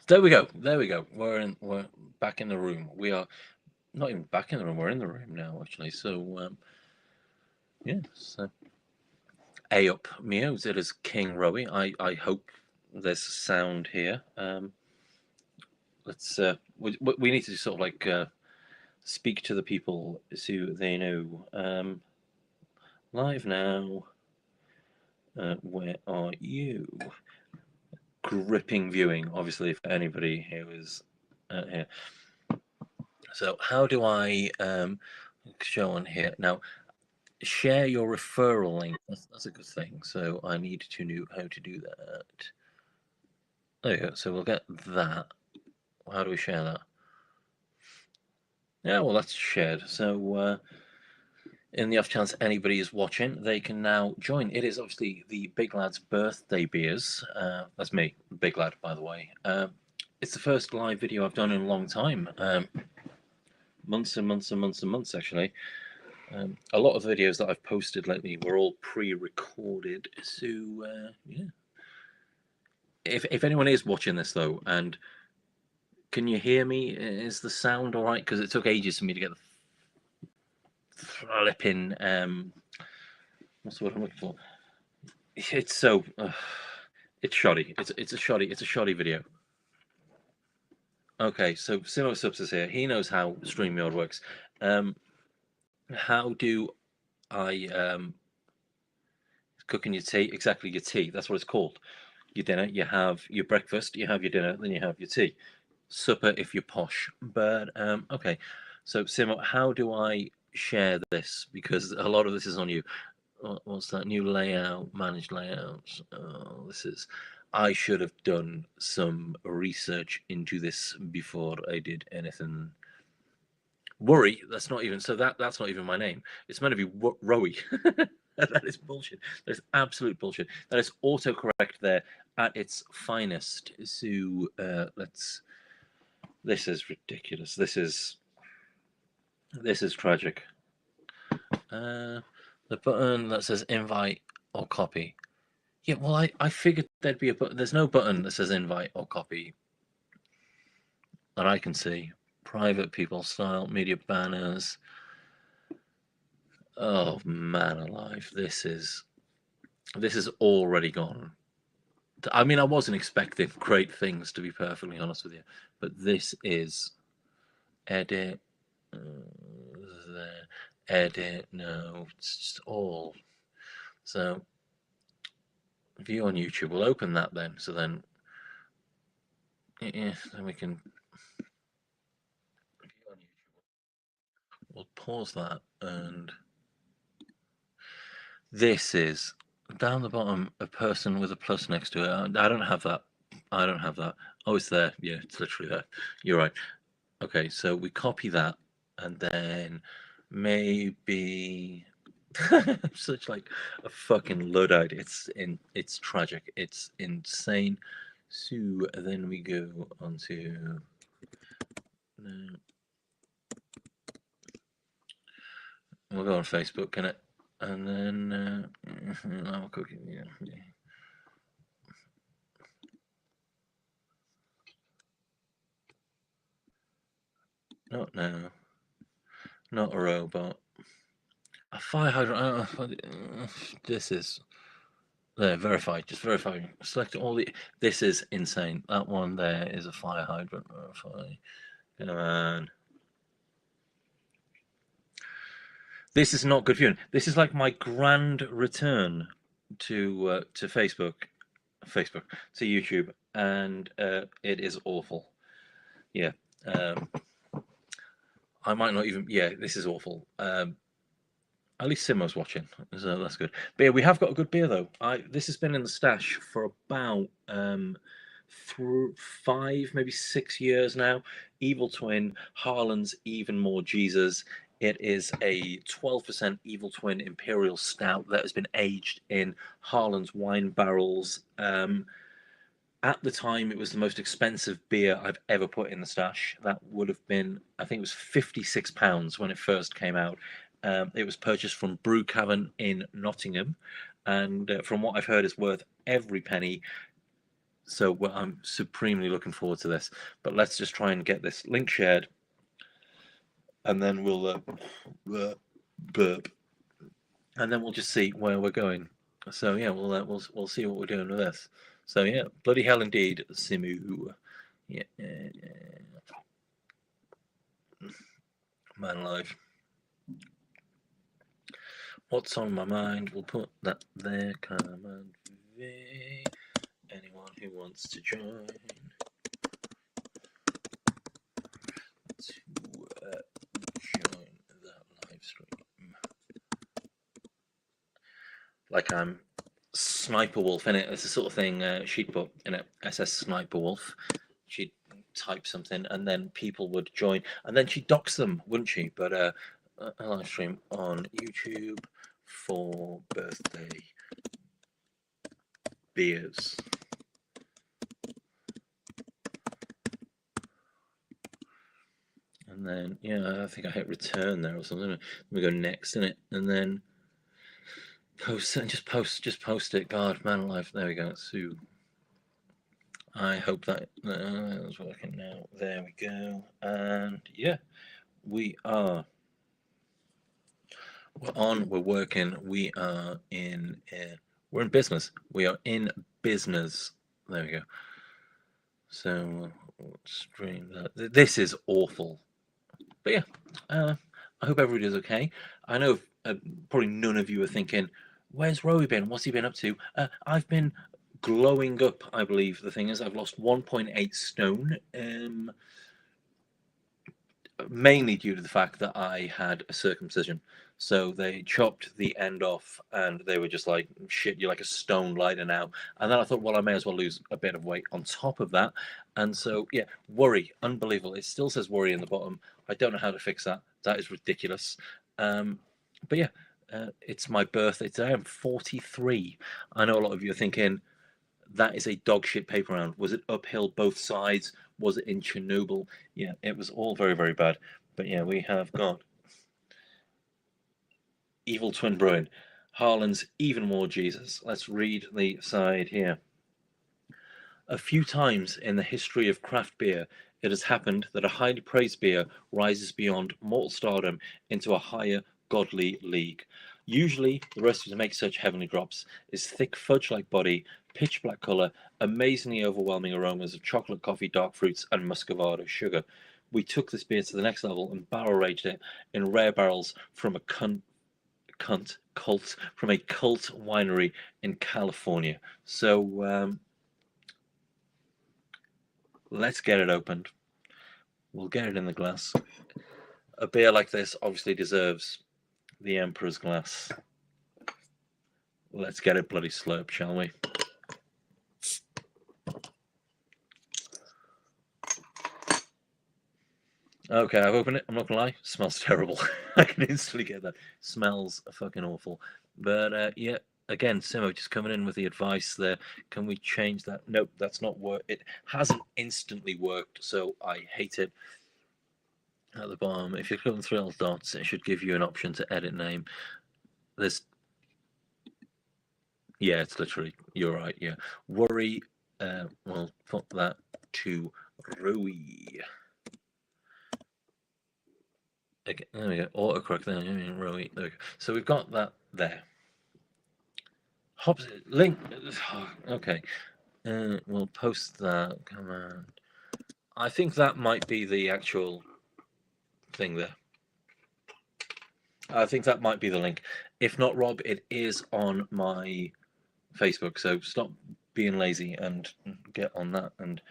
There we go. There we go. We're back in the room. We are not even back in the room. We're in the room now, actually. So yeah. So A up, meows. It is King Rowie. I hope there's sound here. Let's we need to sort of like speak to the people so they know. Live now. Where are you? Gripping viewing, obviously, if anybody who is here. So how do I show on here now? Share your referral link. That's a good thing. So I need to know how to do that. There you go. So we'll get that. How do we share that? Yeah, well, that's shared. So in the off chance anybody is watching, they can now join. It is obviously the Big Lad's birthday beers. That's me, Big Lad, by the way. It's the first live video I've done in a long time. Months and months and months and months, actually. A lot of the videos that I've posted lately were all pre-recorded. So yeah. If anyone is watching this though, and can you hear me? Is the sound all right? Because it took ages for me to get the flipping what's the word I'm looking for? It's so it's shoddy. It's a shoddy video. Okay, so Simo Subs is here. He knows how StreamYard works. How do I cooking your tea? Exactly, your tea. That's what it's called. Your dinner. You have your breakfast. You have your dinner. Then you have your tea. Supper if you're posh. But okay. So Simo, how do I share this? Because a lot of this is on you. What's that new layout? Manage layouts. Oh, this is. I should have done some research into this before I did anything. Worry. That's not even. So that's not even my name. It's meant to be Rowie. That is bullshit. That is absolute bullshit. That is autocorrect there at its finest. So let's. This is ridiculous. This is tragic. The button that says invite or copy. Yeah, well, I figured there'd be a button. There's no button that says invite or copy that I can see. Private people style, media banners. Oh man alive, this is already gone. I mean, I wasn't expecting great things, to be perfectly honest with you, but this is edit. There, edit. No, it's just all. So view on YouTube. We'll open that then. So then, yeah, then we can view on YouTube. We'll pause that, and this is down the bottom a person with a plus next to it. I don't have that. I don't have that. Oh, it's there. Yeah, it's literally there. You're right. Okay, so we copy that, and then maybe such like a fucking luddite. It's tragic. It's insane. So then we go onto we'll go on Facebook, can it? And then I'm cooking. Yeah. Not now. Not a robot. A fire hydrant. This is there. Verify. Just verify. Select all the. This is insane. That one there is a fire hydrant. Verify. Come on. This is not good viewing. This is like my grand return to Facebook, to YouTube, and it is awful. Yeah. I might not even. Yeah, this is awful. At least Simo's watching, so that's good. But yeah, we have got a good beer though. This has been in the stash for about 5, maybe 6 years now. Evil Twin, Harlan's Even More Jesus. It is a 12% Evil Twin Imperial Stout that has been aged in Harlan's wine barrels. At the time, it was the most expensive beer I've ever put in the stash. That would have been, I think it was £56 when it first came out. It was purchased from Brew Cavern in Nottingham, and from what I've heard, is worth every penny. So I'm supremely looking forward to this. But let's just try and get this link shared, and then we'll burp, and then we'll just see where we're going. So yeah, we'll see what we're doing with this. So yeah, bloody hell indeed, Simu. Yeah, man alive. What's on my mind? We'll put that there. Command V. Anyone who wants to join join that live stream. Like I'm Sniper Wolf in it. It's the sort of thing she'd put in it. SS Sniper Wolf. She'd type something, and then people would join, and then she'd dox them, wouldn't she? But a live stream on YouTube for birthday beers. And then, yeah, I think I hit return there or something. We go next in it, and then post and just post it. God, man alive. There we go. Sue. I hope that that's working now. There we go. And yeah, we are. We're on. We're working. We are in. We're in business. We are in business. There we go. So stream that. This is awful. But yeah, I hope everybody's okay. I know probably none of you are thinking, where's Rowie been? What's he been up to? I've been glowing up, I believe the thing is. I've lost 1.8 stone, mainly due to the fact that I had a circumcision. So they chopped the end off, and they were just like, shit, you're like a stone lighter now. And then I thought, well, I may as well lose a bit of weight on top of that. And so, yeah, worry, unbelievable. It still says worry in the bottom. I don't know how to fix that. That is ridiculous. But yeah, it's my birthday today. I'm 43. I know a lot of you are thinking, that is a dog shit paper round. Was it uphill both sides? Was it in Chernobyl? Yeah, it was all very, very bad. But yeah, we have got Evil Twin Bruin. Harlan's even more Jesus. Let's read the side here. A few times in the history of craft beer, it has happened that a highly praised beer rises beyond mortal stardom into a higher godly league. Usually, the recipe to make such heavenly drops is thick fudge-like body, pitch black color, amazingly overwhelming aromas of chocolate, coffee, dark fruits, and muscovado sugar. We took this beer to the next level and barrel-aged it in rare barrels from a cult winery in California. So let's get it opened. We'll get it in the glass. A beer like this obviously deserves the Emperor's glass. Let's get it bloody slurp, shall we? Okay, I've opened it. I'm not gonna lie, smells terrible. I can instantly get that. Smells fucking awful. But yeah, again, Simo just coming in with the advice there. Can we change that? Nope, that's not work. It hasn't instantly worked, so I hate it. At the bottom, if you click on the three little dots, it should give you an option to edit name. There's, yeah, it's literally, you're right, yeah. Worry, we'll put that to Rowie. Okay, there we go. Autocorrect there. Rowie. There we go. So we've got that there. Hobbs link. Okay. We'll post that command. I think that might be the actual thing there. I think that might be the link. If not, Rob, it is on my Facebook. So stop being lazy and get on that. And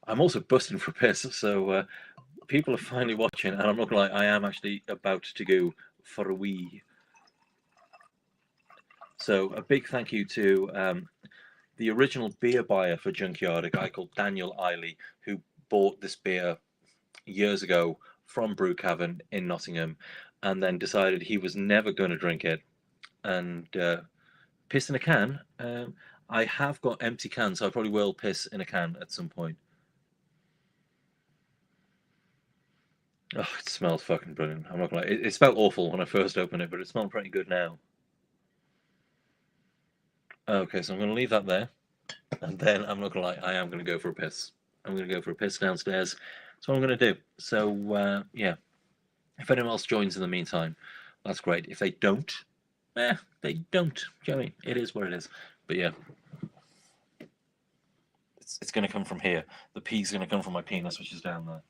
I'm also busting for piss. So people are finally watching, and I'm not gonna lie, I am actually about to go for a wee. So a big thank you to the original beer buyer for Junkyard, a guy called Daniel Eiley, who bought this beer years ago from Brew Cavern in Nottingham, and then decided he was never going to drink it, and piss in a can. I have got empty cans, so I probably will piss in a can at some point. Oh, it smells fucking brilliant. I'm not gonna lie. It smelled awful when I first opened it, but it smells pretty good now. Okay, so I'm going to leave that there. And then I'm not gonna lie, I am gonna go for a piss. I'm gonna go for a piss downstairs. That's what I'm gonna do. So yeah, if anyone else joins in the meantime, that's great. If they don't, they don't. Do you know what I mean? It is what it is. But yeah, it's gonna come from here. The pee's gonna come from my penis, which is down there.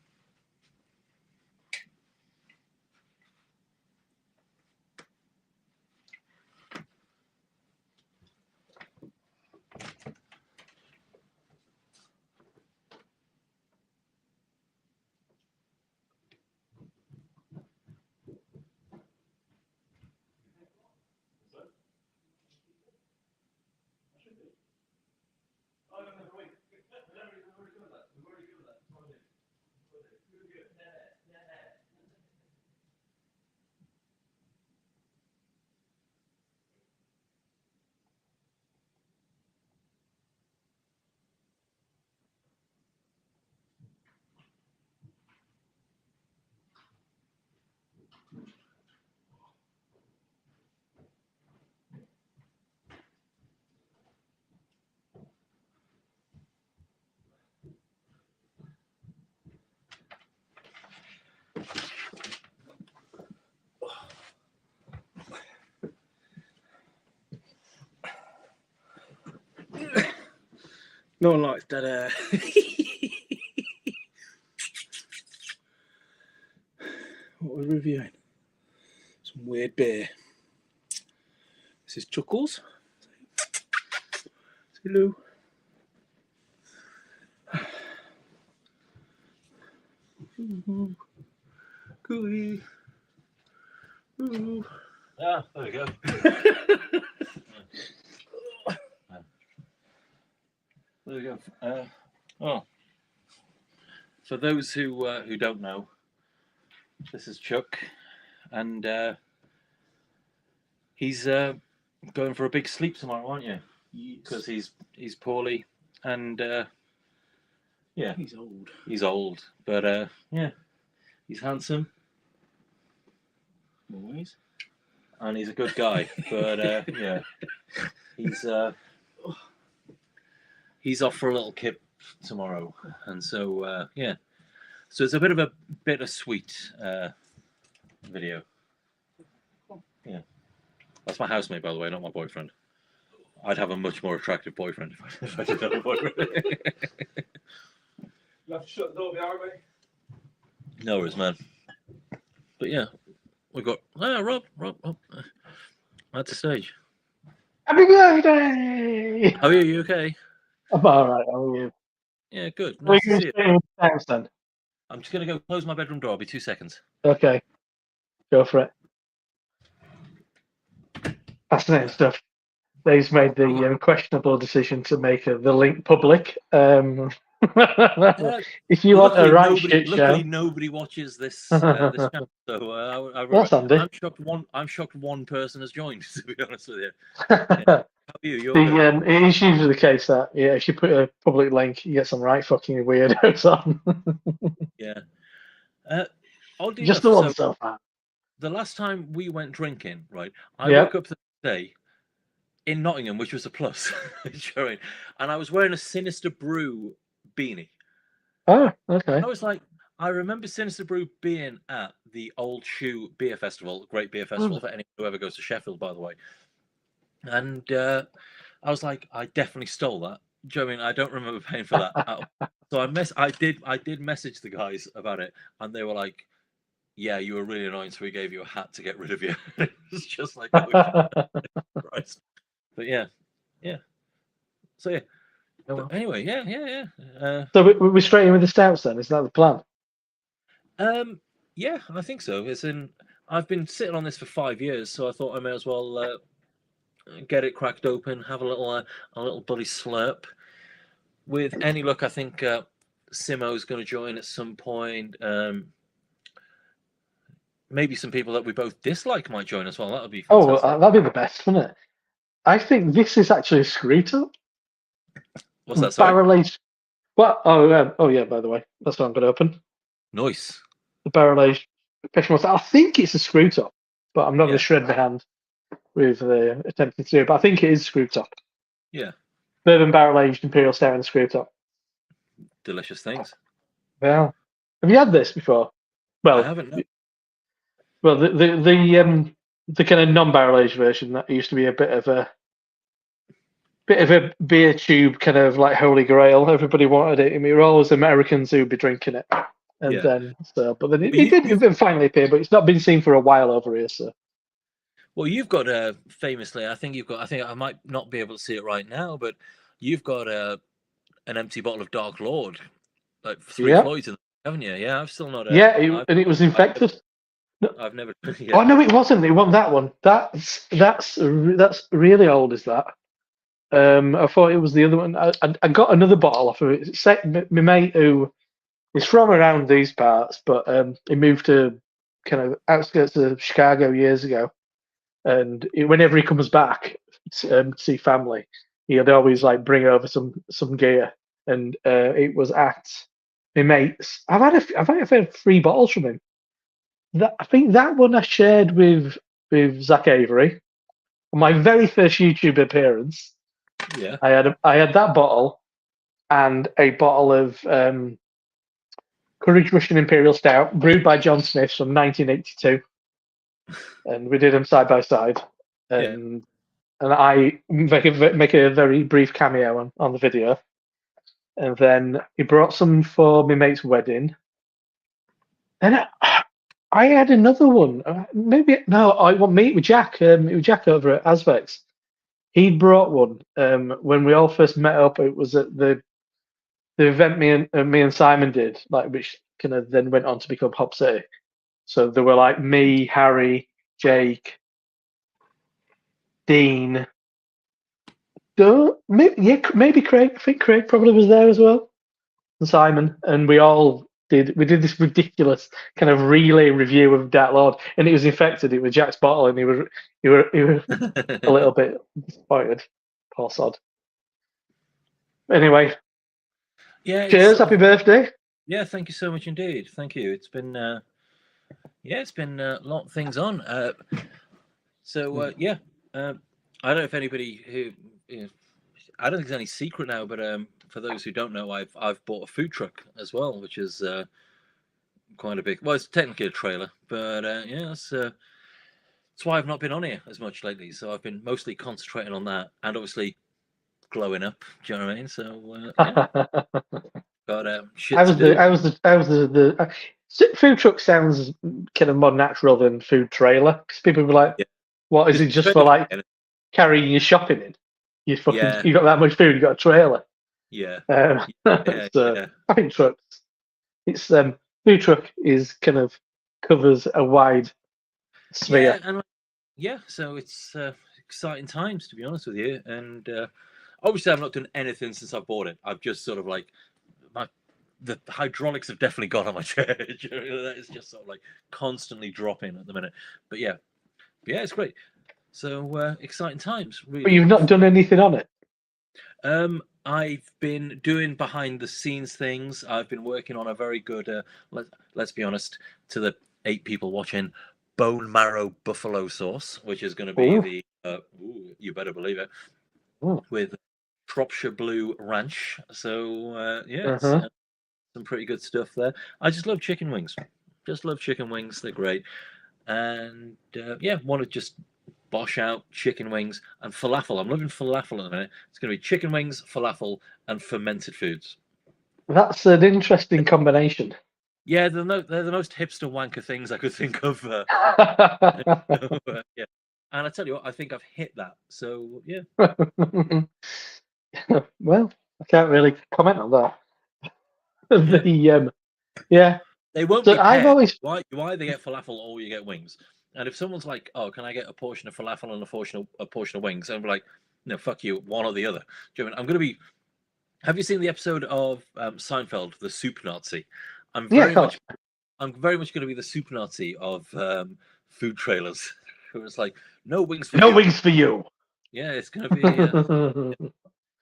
No one likes dead air. What we're reviewing? Some weird beer. This is Chuckles. Hello. Gooey. Ooh. Ah, there we go. There we go. Oh, for those who don't know, this is Chuck, and he's going for a big sleep tomorrow, aren't you? Because he's poorly, and yeah, He's old. He's old, but yeah, he's handsome. Always. And he's a good guy, but yeah, he's off for a little kip tomorrow, and so yeah, so it's a bit of a bittersweet video. Yeah, that's my housemate, by the way, not my boyfriend. I'd have a much more attractive boyfriend if I did have a boyfriend. You have to shut the door behind me. No worries, man. But yeah, we've got Rob at the stage. Happy birthday! How are you? You okay? I'm alright, how are you? Yeah, good. We're Nice to going see you. to stay then. I'm just gonna go close my bedroom door. I'll be 2 seconds. Okay, go for it. Fascinating stuff. Dave's made the questionable decision to make the link public. If you want a right shit show, luckily nobody watches this this channel, so that's handy. I'm shocked one person has joined. To be honest with you, yeah. How are you? You're good? It is usually the case that if you put a public link, you get some right fucking weirdos on. Yeah. Just the one so far. The last time we went drinking, right? I Yeah. woke up the day in Nottingham, which was a plus, and I was wearing a Sinister Brew beanie. Oh, okay. I was like, I remember Sinister Brew being at the Old Shoe Beer Festival, great beer festival for anyone who ever goes to Sheffield, by the way. And I was like, I definitely stole that. Do you know what I mean? I don't remember paying for that. So I did message the guys about it, and they were like, "Yeah, you were really annoying, so we gave you a hat to get rid of you." It's just like, oh, Christ. But yeah. So yeah. But anyway, yeah. So we're straight in with the stouts then. Is that the plan? Yeah, I think so. I've been sitting on this for 5 years, so I thought I may as well get it cracked open, have a little bloody slurp. With any luck, I think Simo's going to join at some point. Maybe some people that we both dislike might join as well. That would be fantastic. Oh, that'd be the best, wouldn't it? I think this is actually a screw top. What's that? Sorry? Barrel-aged. What? Oh yeah. By the way, that's what I'm going to open. Nice. The barrel-aged professional. I think it's a screw top, but I'm not going to shred my hand with attempting to do it. But I think it is screw top. Yeah. bourbon barrel aged imperial stout in the screw top. Delicious things. Well, have you had this before? I Well, haven't. No. well, the kind of non-barrel aged version that used to be a bit of a beer tube kind of like holy grail. Everybody wanted it, and we were always Americans who'd be drinking it. And Yeah. then but then Well, it did finally appear, but it's not been seen for a while over here. So Well, you've got famously. I think you've got. I think I might not be able to see it right now, but you've got an empty bottle of Dark Lord, like Three yeah, Floyds, haven't you? Yeah, I've still not. and it was infected. I've never. Yeah. Oh no, it wasn't. It wasn't that one. That's really old. Is that? I thought it was the other one. I got another bottle off of it. My mate who is from around these parts, but he moved to kind of outskirts of Chicago years ago. And whenever he comes back to see family, he'd always like bring over some gear. And it was at my mate's. I've had 3 bottles from him. I think that one I shared with Zach Avery on my very first YouTube appearance. Yeah. I had that bottle and a bottle of Courage Russian Imperial Stout brewed by John Smith from 1982, and we did them side by side. And I make a very brief cameo on the video. And then he brought some for my mate's wedding. And I had another one. I want meet with Jack. With Jack over at Asvex. He brought one when we all first met up. It was at the event me and Simon did, like which kind of then went on to become Hop City. So there were like me, Harry, Jake, Dean. Maybe Craig. I think Craig probably was there as well, and Simon. And we did this ridiculous kind of relay review of Dark Lord, and it was infected. It was Jack's bottle, and he was a little bit disappointed. Poor sod. Anyway, Yeah. cheers! Happy birthday! Yeah, thank you so much indeed. Thank you. It's been it's been a lot of things on. I don't know if anybody who I don't think it's any secret now, but for those who don't know, I've bought a food truck as well, which is quite a big. Well, it's technically a trailer, but that's why I've not been on here as much lately. So I've been mostly concentrating on that, and obviously glowing up. Do you know what I mean? So got shit to do. Food truck sounds kind of more natural than food trailer because people be like, Yeah. "What is it just for like carrying your shopping in? You got that much food, you got a trailer." Yeah. So I think trucks. It's food truck is kind of covers a wide sphere. So it's exciting times, to be honest with you. And obviously, I've not done anything since I bought it. I've just sort of like the hydraulics have definitely gone on my chair. That is just sort of like constantly dropping at the minute. But yeah, it's great. So exciting times. Really. But you've not done anything on it. I've been doing behind the scenes things. I've been working on a very good, let's be honest, to the 8 people watching, bone marrow buffalo sauce, which is going to be you better believe it, with Shropshire Blue Ranch. So it's, some pretty good stuff there. I just love chicken wings. Just love chicken wings. They're great. And want to just bosh out chicken wings and falafel. I'm loving falafel at the minute. It's going to be chicken wings, falafel, and fermented foods. That's an interesting combination. Yeah, they're the most hipster wanker things I could think of. Yeah. And I tell you what, I think I've hit that. So yeah. Well, I can't really comment on that. They won't be paired. You either get falafel or you get wings. And if someone's like, "Oh, can I get a portion of falafel and a portion of wings?" I'm like, "No, fuck you, one or the other." Do you know what I mean? I'm going to be. Have you seen the episode of Seinfeld, the Soup Nazi? I'm very much going to be the Soup Nazi of food trailers. It's like no wings for you. Wings for you. Yeah, it's going to be.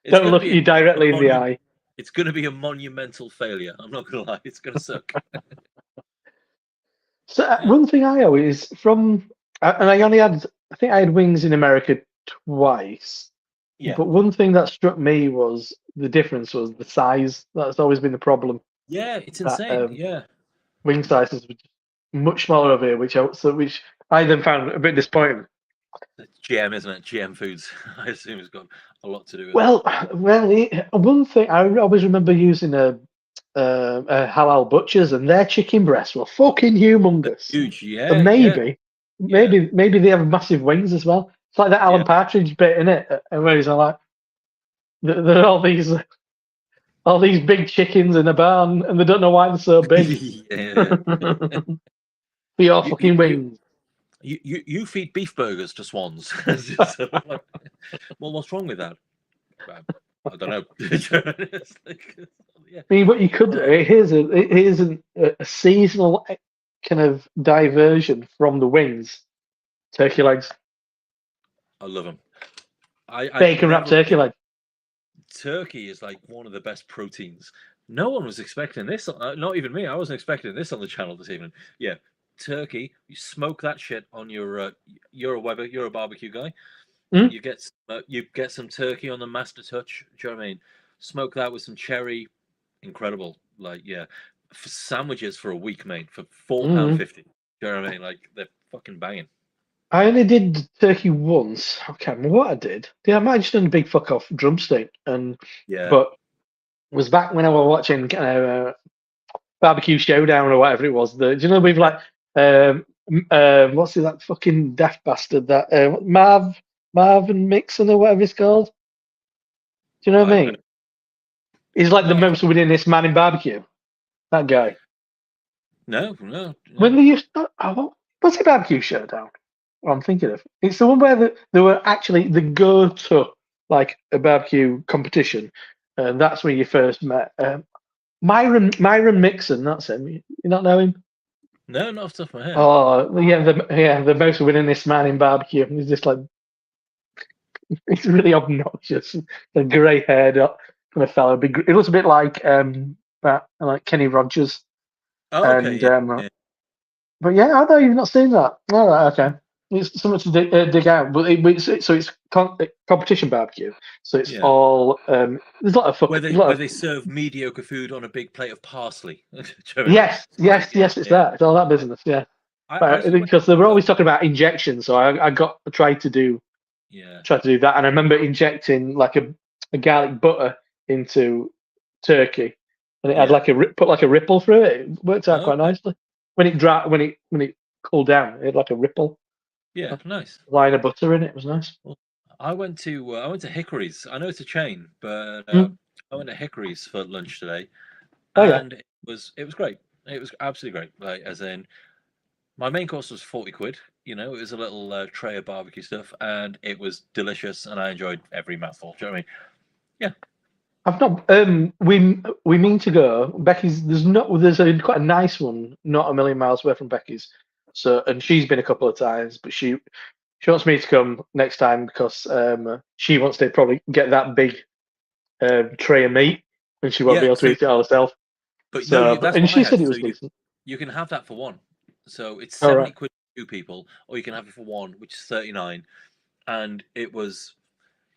Don't look you directly in the eye. It's going to be a monumental failure. I'm not going to lie. It's going to suck. So one thing I always and I only had, I think I had wings in America twice, Yeah. But one thing that struck me was the difference was the size. That's always been the problem. Yeah, it's That insane. Yeah. wing sizes were much smaller over here, which I then found a bit disappointing. It's GM, isn't it? GM Foods. I assume it's got a lot to do with it. Well, one thing I always remember using a halal butchers, and their chicken breasts were fucking humongous. Huge. So Yeah, yeah, maybe they have massive wings as well. It's like that Alan yeah. Partridge bit in it, and where he's like, there are all these big chickens in a barn, and they don't know why they're so big. Yeah. For your You, fucking you, wings. you feed beef burgers to swans. So, like, well, what's wrong with that? I don't know. It's like, yeah. I mean, what you could do, here's a seasonal kind of diversion from the wings. Turkey legs, I love them. I bacon wrapped turkey leg. Turkey is like one of the best proteins. No one was expecting this. Not even me. I wasn't expecting this on the channel this evening. Yeah, turkey. You smoke that shit on your. You're a Weber. You're a barbecue guy. Mm. You get some turkey on the Master Touch. Do you know what I mean? Smoke that with some cherry. Incredible. Like, yeah, for sandwiches for a week, mate, for £4.50. Do you know what I mean? Like, they're fucking banging. I only did turkey once. I can't remember what I did. Yeah, I might have just done a big fuck off drumstick, Yeah. but it was back when I was watching Barbecue Showdown or whatever it was. Do you know we've like what's that fucking daft bastard that Marvin Mixon or whatever it's called? Do you know what I mean? He's like the most winningest man in barbecue. That guy. No. When they used what's it Barbecue Showdown? What I'm thinking of. It's the one where they were actually the go-to like a barbecue competition, and that's where you first met Myron Mixon. That's him. You not know him? No, not off the top of my head. Oh yeah, the most winningest man in barbecue. He's just like he's really obnoxious. A grey-haired kind of fellow. It looks a bit like Kenny Rogers. Oh, okay. And but yeah, I know you've not seen that. All right, okay. It's something to dig out, but it's competition barbecue. So it's all there's a lot of fucking. Where they serve mediocre food on a big plate of parsley. Yes, it's that. It's all that business. Yeah, because they were always talking about injections, so I tried to do that, and I remember injecting like a garlic butter into turkey, and it had put a ripple through it. It worked out quite nicely. When it cooled down, it had like a ripple. Yeah, nice. Line of butter in it. It was nice. Well, I went to Hickory's. I know it's a chain, but I went to Hickory's for lunch today, and it was great. It was absolutely great. Like, as in, my main course was 40 quid. You know, it was a little tray of barbecue stuff, and it was delicious, and I enjoyed every mouthful. Do you know what I mean? Yeah. I've not. We mean to go. Becky's. There's quite a nice one, not a million miles away from Becky's. So, and she's been a couple of times, but she wants me to come next time because she wants to probably get that big tray of meat, and she won't be able to eat it all herself. But so, no, that's and what she I said had. it was So decent. You can have that for one. So it's 70 quid for two people, or you can have it for one, which is 39. And it was,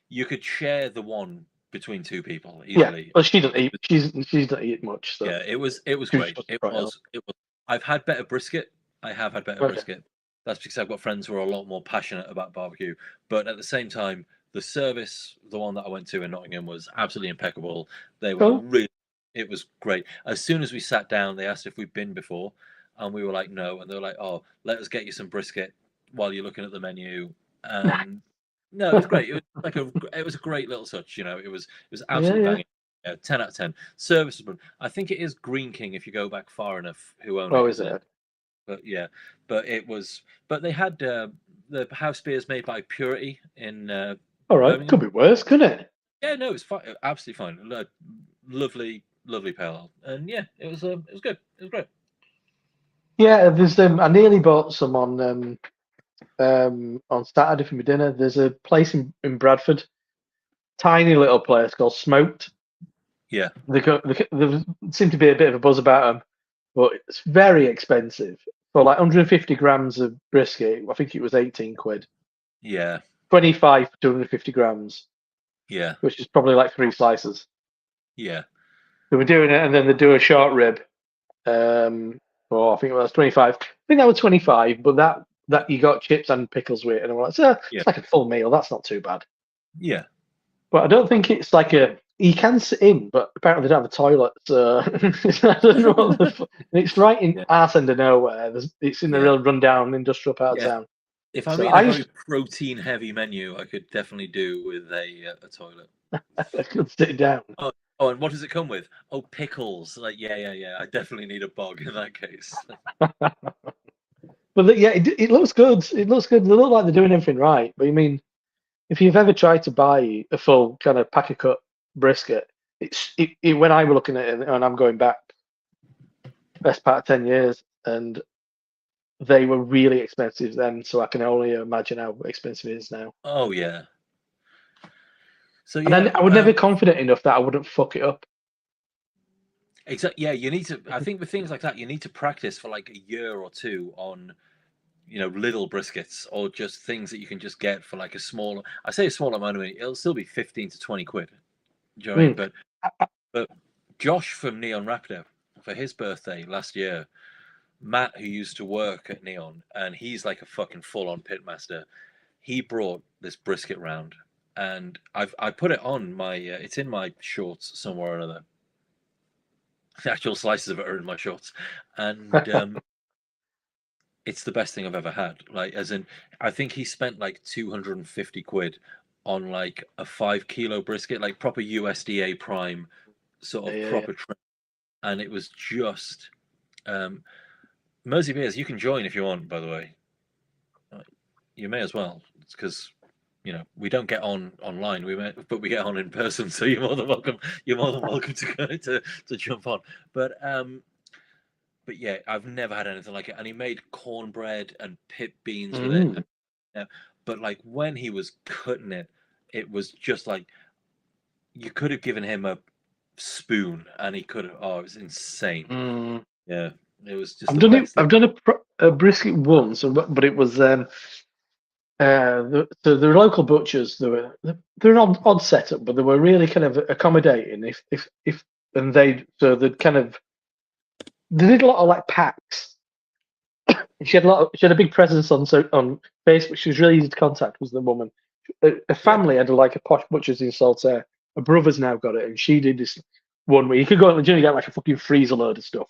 you could share the one between two people easily. Yeah, well, she doesn't eat. She's not eat much. So. Yeah, it was great. It was. I've had better brisket. I have had better brisket. That's because I've got friends who are a lot more passionate about barbecue. But at the same time, the service, the one that I went to in Nottingham, was absolutely impeccable. They were really. It was great. As soon as we sat down, they asked if we'd been before, and we were like, no. And they were like, oh, let us get you some brisket while you're looking at the menu. And no, it was great. It was it was a great little touch. You know, it was absolutely banging. Yeah, 10 out of 10. Serviceable. I think it is Green King if you go back far enough. Who own it? Oh, is it? But yeah, but it was. But they had the house beers made by Purity in. All right, Birmingham. Could be worse, couldn't it? Yeah, no, it's fine. Absolutely fine. Lovely pale ale, and yeah, it was good. It was great. Yeah, there's I nearly bought some on Saturday for my dinner. There's a place in Bradford, tiny little place called Smoked. Yeah, there seemed to be a bit of a buzz about them, but it's very expensive for like 150 grams of brisket. I think it was 18 quid. Yeah, 25 for 250 grams. Yeah. which is probably like 3 slices. Yeah. They were doing it, and then they do a short rib. I think it was 25. I think that was 25, but that you got chips and pickles with it, and I'm like, so Yeah. it's like a full meal. That's not too bad. Yeah. But I don't think it's like a. You can sit in, but apparently they don't have a toilet, so I don't know what and it's right in Yeah. arse end of nowhere. It's in a Yeah. real rundown industrial part of Yeah. town. If I'm So eating a very protein heavy menu, I could definitely do with a toilet. I could sit down. Oh, and what does it come with? Oh, pickles. Like, yeah. I definitely need a bog in that case. But yeah, it looks good. It looks good. They look like they're doing everything right. But I mean, if you've ever tried to buy a full kind of pack a cut brisket, when I were looking at it, and I'm going back best part of 10 years, and they were really expensive then, so I can only imagine how expensive it is now. Oh yeah. So And yeah, I would never be confident enough that I wouldn't fuck it up. exactly. Yeah, you need to. I think with things like that, you need to practice for like a year or two on, little briskets or just things that you can just get for like a small. I say a small amount of money. It'll still be 15 to 20 quid. Do you know what I mean? But Josh from Neon Raptor, for his birthday last year, Matt, who used to work at Neon, and he's like a fucking full-on pitmaster, he brought this brisket round, and I put it on my. It's in my shorts somewhere or another. The actual slices of it are in my shorts, and it's the best thing I've ever had. Like, as in, I think he spent like 250 quid on like a 5 kilo brisket, like proper USDA prime, sort of proper trim, and it was just. Mersey Beers, you can join if you want, by the way. You may as well. It's because we don't get on online, but we get on in person. So you're more than welcome. You're more than welcome to go to jump on. But yeah, I've never had anything like it. And he made cornbread and pit beans with it. But like when he was cutting it, it was just like you could have given him a spoon, and he could have. Oh, it was insane. Yeah, it was just I've the done it. best thing. I've done a brisket once, but it was the local butchers. They're an odd setup, but they were really kind of accommodating. If and they'd kind of they did a lot of like packs. She had a big presence on Facebook. She was really easy to contact. Was the woman? A family had like a posh butcher's in Saltaire. Her brother's now got it, and she did this one where you could go and get like a fucking freezer load of stuff.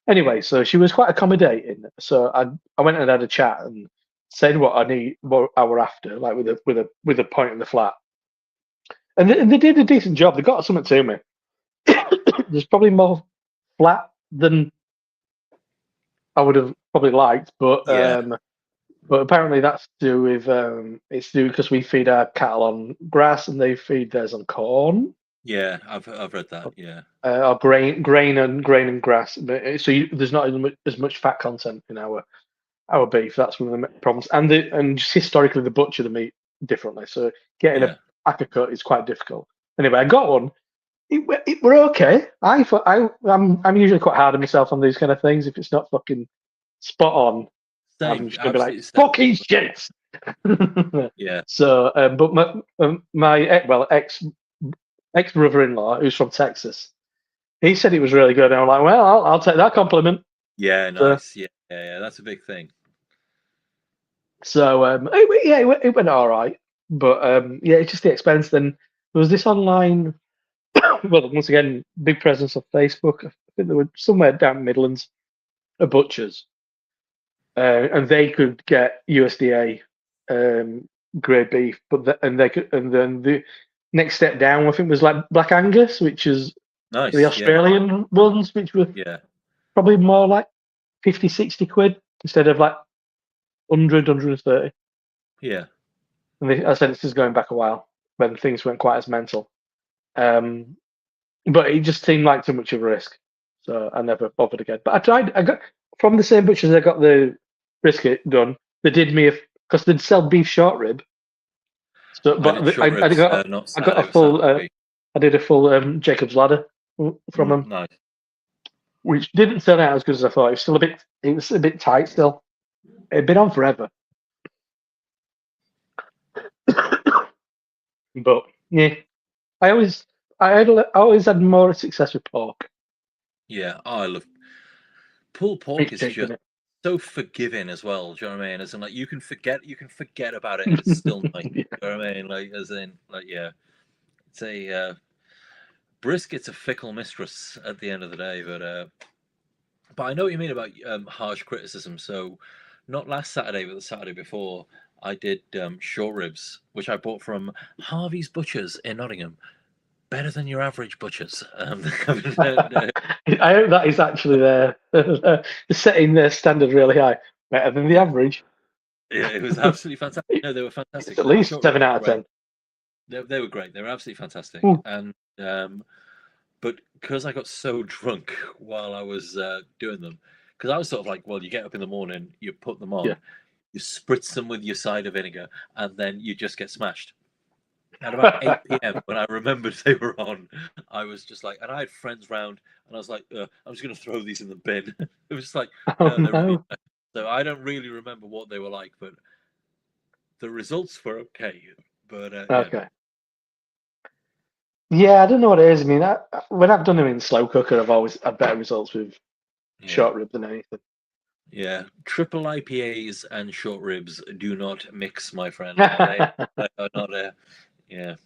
Anyway, so she was quite accommodating. So I went and had a chat and said what I were after, like with a point in the flat. And they did a decent job. They got something to me. There's probably more flat than I would have probably liked, but apparently that's to do with it's to do because we feed our cattle on grass and they feed theirs on corn. Yeah, I've read that. Yeah. Or grain and grass. So there's not as much fat content in our beef. That's one of the problems. And just historically, they butcher the meat differently. So getting a pack of cut is quite difficult. Anyway, I got one. It were okay. I'm usually quite hard on myself on these kind of things. If it's not fucking spot on, I'm just gonna be like fucking shit. Yeah. So, but my ex brother-in-law, who's from Texas, he said it was really good. And I'm like, well, I'll take that compliment. Yeah, nice. Yeah, that's a big thing. So, it went all right. But it's just the expense. Then there was this online. Well, once again, big presence of Facebook. I think there were somewhere down Midlands, a butcher's, and they could get USDA grade beef, and then the next step down, I think, was like Black Angus, which is nice. The Australian ones, which were probably more like 50, 60 quid instead of like 100, 130. Yeah. And I said this is going back a while when things weren't quite as mental. But it just seemed like too much of a risk. So I never bothered again. But I got from the same butchers I got the brisket done. They did me because they'd sell beef short rib. So, but I got a full. I did a full Jacob's ladder from them, nice. Which didn't turn out as good as I thought. It was a bit tight still. It'd been on forever. But Yeah, I always had more success with pork. Yeah, oh, I love pulled pork It's is cheap, just isn't so forgiving as well. Do you know what I mean? As in, like you can forget about it, and it's still nice. it? Do you know what I mean? Like as in, like yeah, it's a brisket's a fickle mistress at the end of the day, but I know what you mean about harsh criticism. So, not last Saturday, but the Saturday before, I did short ribs, which I bought from Harvey's Butchers in Nottingham. Better than your average butchers. I hope that is actually setting their standard really high, better than the yeah, average. yeah, it was absolutely fantastic. No, they were It's fantastic. at The least short ribs 7 out of were great. 10. They were great. They were absolutely fantastic. Ooh. And but because I got so drunk while I was doing them, because I was sort of like, well, you get up in the morning, you put them Yeah. on, you spritz them with your cider vinegar, and then you just get smashed. At about 8 p.m., when I remembered they were on, I was just like, and I had friends round, and I was like, I'm just going to throw these in the bin. It was just like, Oh no, they're really no. nice. So I don't really remember what they were like, but the results were okay. But yeah, Okay. Yeah, I don't know what it is. I mean, when I've done them in slow cooker, I've always had better results with yeah, short rib than anything. yeah. Triple IPAs and short ribs do not mix, my friend. They are not a, yeah.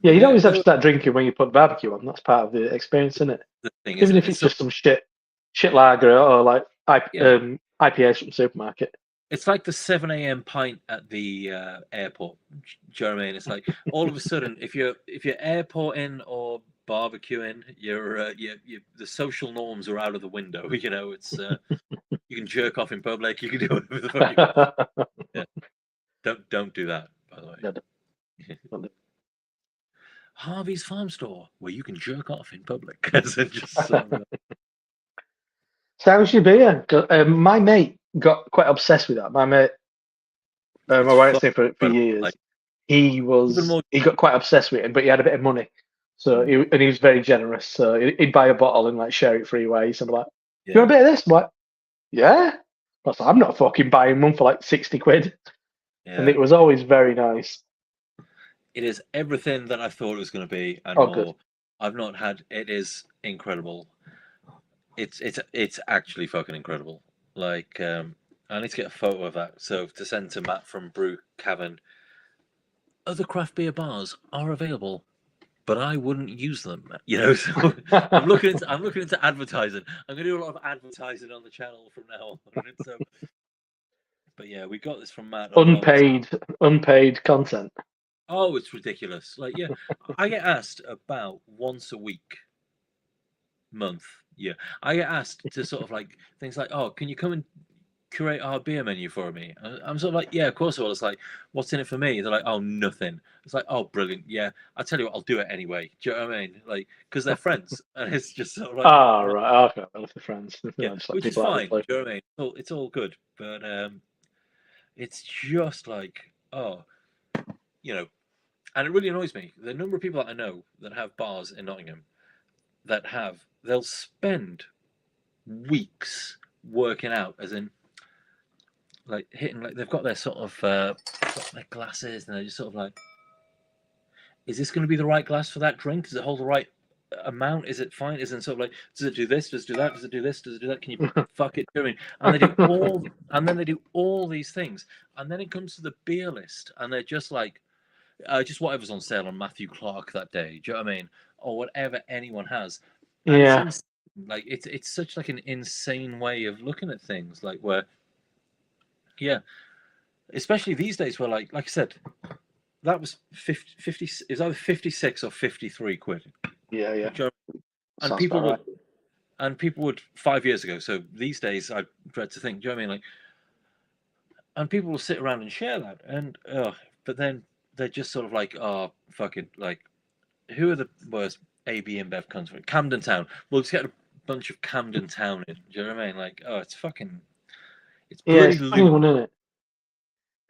Yeah, But you'd always have they to were start drinking when you put barbecue on. That's part of the experience, isn't it? the thing, Even isn't it? if It's it's so just some shit lager or like yeah. IPAs from the supermarket. It's like the 7 a.m. pint at the airport. Do you know what I mean? It's like all of a sudden, if you're airporting or barbecuing, the social norms are out of the window. You know, it's you can jerk off in public. You can do whatever the fuck you want. Yeah, don't do that, by the way. No, no, no. Harvey's Farm Store, where you can jerk off in public. As in just sort of, So how's your beer? My mate got quite obsessed with that. My mate, I it's won't fun, say for incredible. years. Like even more. He got quite obsessed with it, but he had a bit of money, so Mm, he was very generous. So he'd buy a bottle and like share it 3 ways. And I'm like, "You yeah, want a bit of this?" I'm like, "Yeah." I was like, I'm not fucking buying one for like 60 quid, and yeah. it was always very nice. It is everything that I thought it was going to be and Oh, good. more. I've not had. It is incredible. It's actually fucking incredible. Like I need to get a photo of that. So to send to Matt from Brew Cavern. Other craft beer bars are available, but I wouldn't use them. You know, so I'm looking into advertising. I'm going to do a lot of advertising on the channel from now on. So, but yeah, we got this from Matt a long time. Unpaid content. Oh, it's ridiculous. Like yeah, I get asked about once a week, month. Yeah, I get asked to sort of like things like, oh, can you come and curate our beer menu for me? I'm sort of like, yeah, of course I will. It's like, what's in it for me? They're like, oh, nothing. It's like, oh, brilliant. Yeah, I tell you what, I'll do it anyway. Do you know what I mean? Like, because they're friends, and it's just sort of like, Ah, right, right. Okay, well, if they're friends, yeah, just like which is people out of the fine. blue. Do you know what I mean? It's all good, but it's just like, oh, you know, and it really annoys me. The number of people that I know that have bars in Nottingham they'll spend weeks working out, as in like hitting, like they've got their sort of got their glasses, and they're just sort of like, is this going to be the right glass for that drink? Does it hold the right amount? Is it fine? Isn't sort of like, does it do this? Does it do that? Does it do this? Does it do that? Can you fuck it? Do you know what I mean? And they do all, and then they do all these things, and then it comes to the beer list, and they're just like, just whatever's on sale on Matthew Clark that day. Do you know what I mean? Or whatever anyone has, and it's Yeah, insane. Like it's such like an insane way of looking at things. Like where, yeah, especially these days where like I said, that was 50 it was either 56 or 53 quid. yeah. Do you know- And Sounds about right. people would 5 years ago. So these days, I dread to think. Do you know what I mean? Like, and people will sit around and share that, and but then they're just sort of like, oh, fucking, like, who are the worst AB and Bev cunts from Camden Town? We'll just get a bunch of Camden Town in. Do you know what I mean? Like, oh, it's fucking, it's Yeah, bloody it's a funny ludicrous. one, isn't it?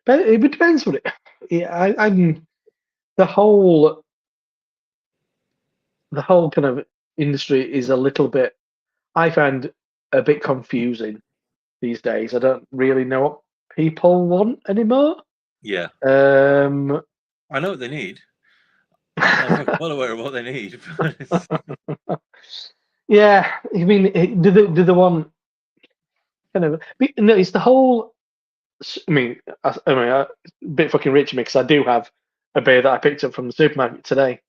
But it depends what it. Yeah, I'm the whole kind of industry is a little bit. I find a bit confusing these days. I don't really know what people want anymore. Yeah, Um, I know what they need. I'm fucking well aware of what they need. But Yeah, I mean, do they want kind of? No, it's the whole. I mean, a bit fucking rich of me because I do have a beer that I picked up from the supermarket today.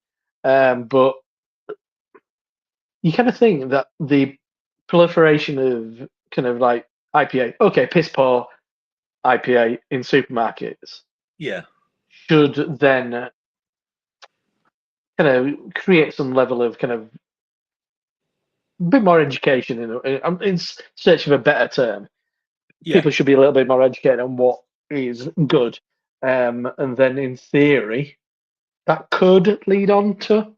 But you kind of think that the proliferation of kind of like IPA, okay, piss poor IPA in supermarkets yeah, should then kind of create some level of kind of a bit more education. I'm in search of a better term. yeah, People should be a little bit more educated on what is good, and then in theory, that could lead on to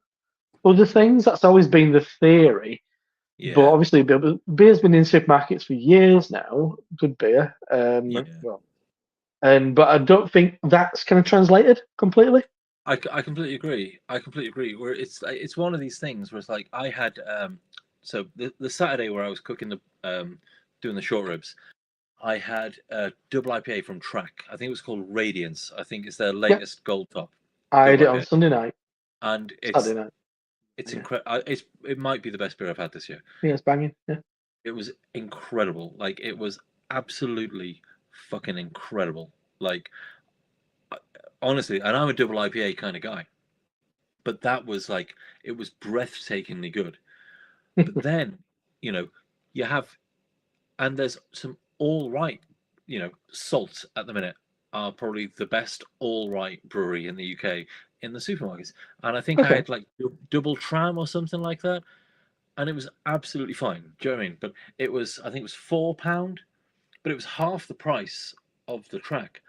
other things. That's always been the theory. But yeah, obviously, beer's been in supermarkets for years now. Good beer. yeah. Well, but I don't think that's kind of translated completely. I completely agree. I completely agree. Where it's one of these things where it's like I had so the Saturday where I was cooking the doing the short ribs, I had a double IPA from Track. I think it was called Radiance. I think it's their Yeah, latest Gold Top I had double it on IPA, Sunday night, and Saturday night. it's Yeah, incredible. It might be the best beer I've had this year. yeah, it's banging. Yeah. It was incredible. Like it was absolutely fucking incredible. Like honestly, and I'm a double IPA kind of guy, but that was like it was breathtakingly good. But then, you know, you have and there's some all right, Salt at the minute are probably the best all right brewery in the UK in the supermarkets. And I think I Okay. had like double tram or something like that, and it was absolutely fine. Do you know what I mean? But I think it was £4, but it was half the price of the Track,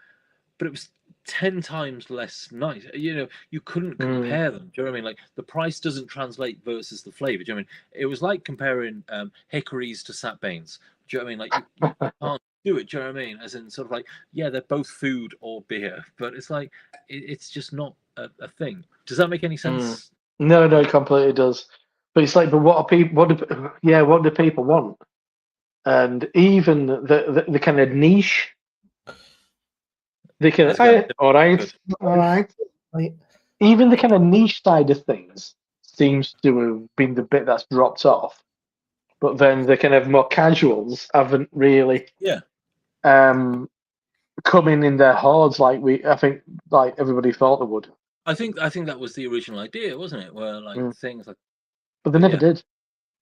but it was 10 times less nice. You couldn't Mm. compare them. Do you know what I mean? Like the price doesn't translate versus the flavor. Do you know what I mean? It was like comparing Hickories to Sat Bains. Do you know what I mean? Like you can't do it. Do you know what I mean? As in sort of like, yeah, they're both food or beer, but it's like it's just not a thing. Does that make any Mm. sense? No, it completely does. But it's like, but what are people? What do people want? And even the kind of niche, they can, There's a guy. all right, Good. all right. Right. Even the kind of niche side of things seems to have been the bit that's dropped off. But then the kind of more casuals haven't really Yeah. come in their hordes I think like everybody thought they would. I think that was the original idea, wasn't it? Where like things like, But they never yeah, did.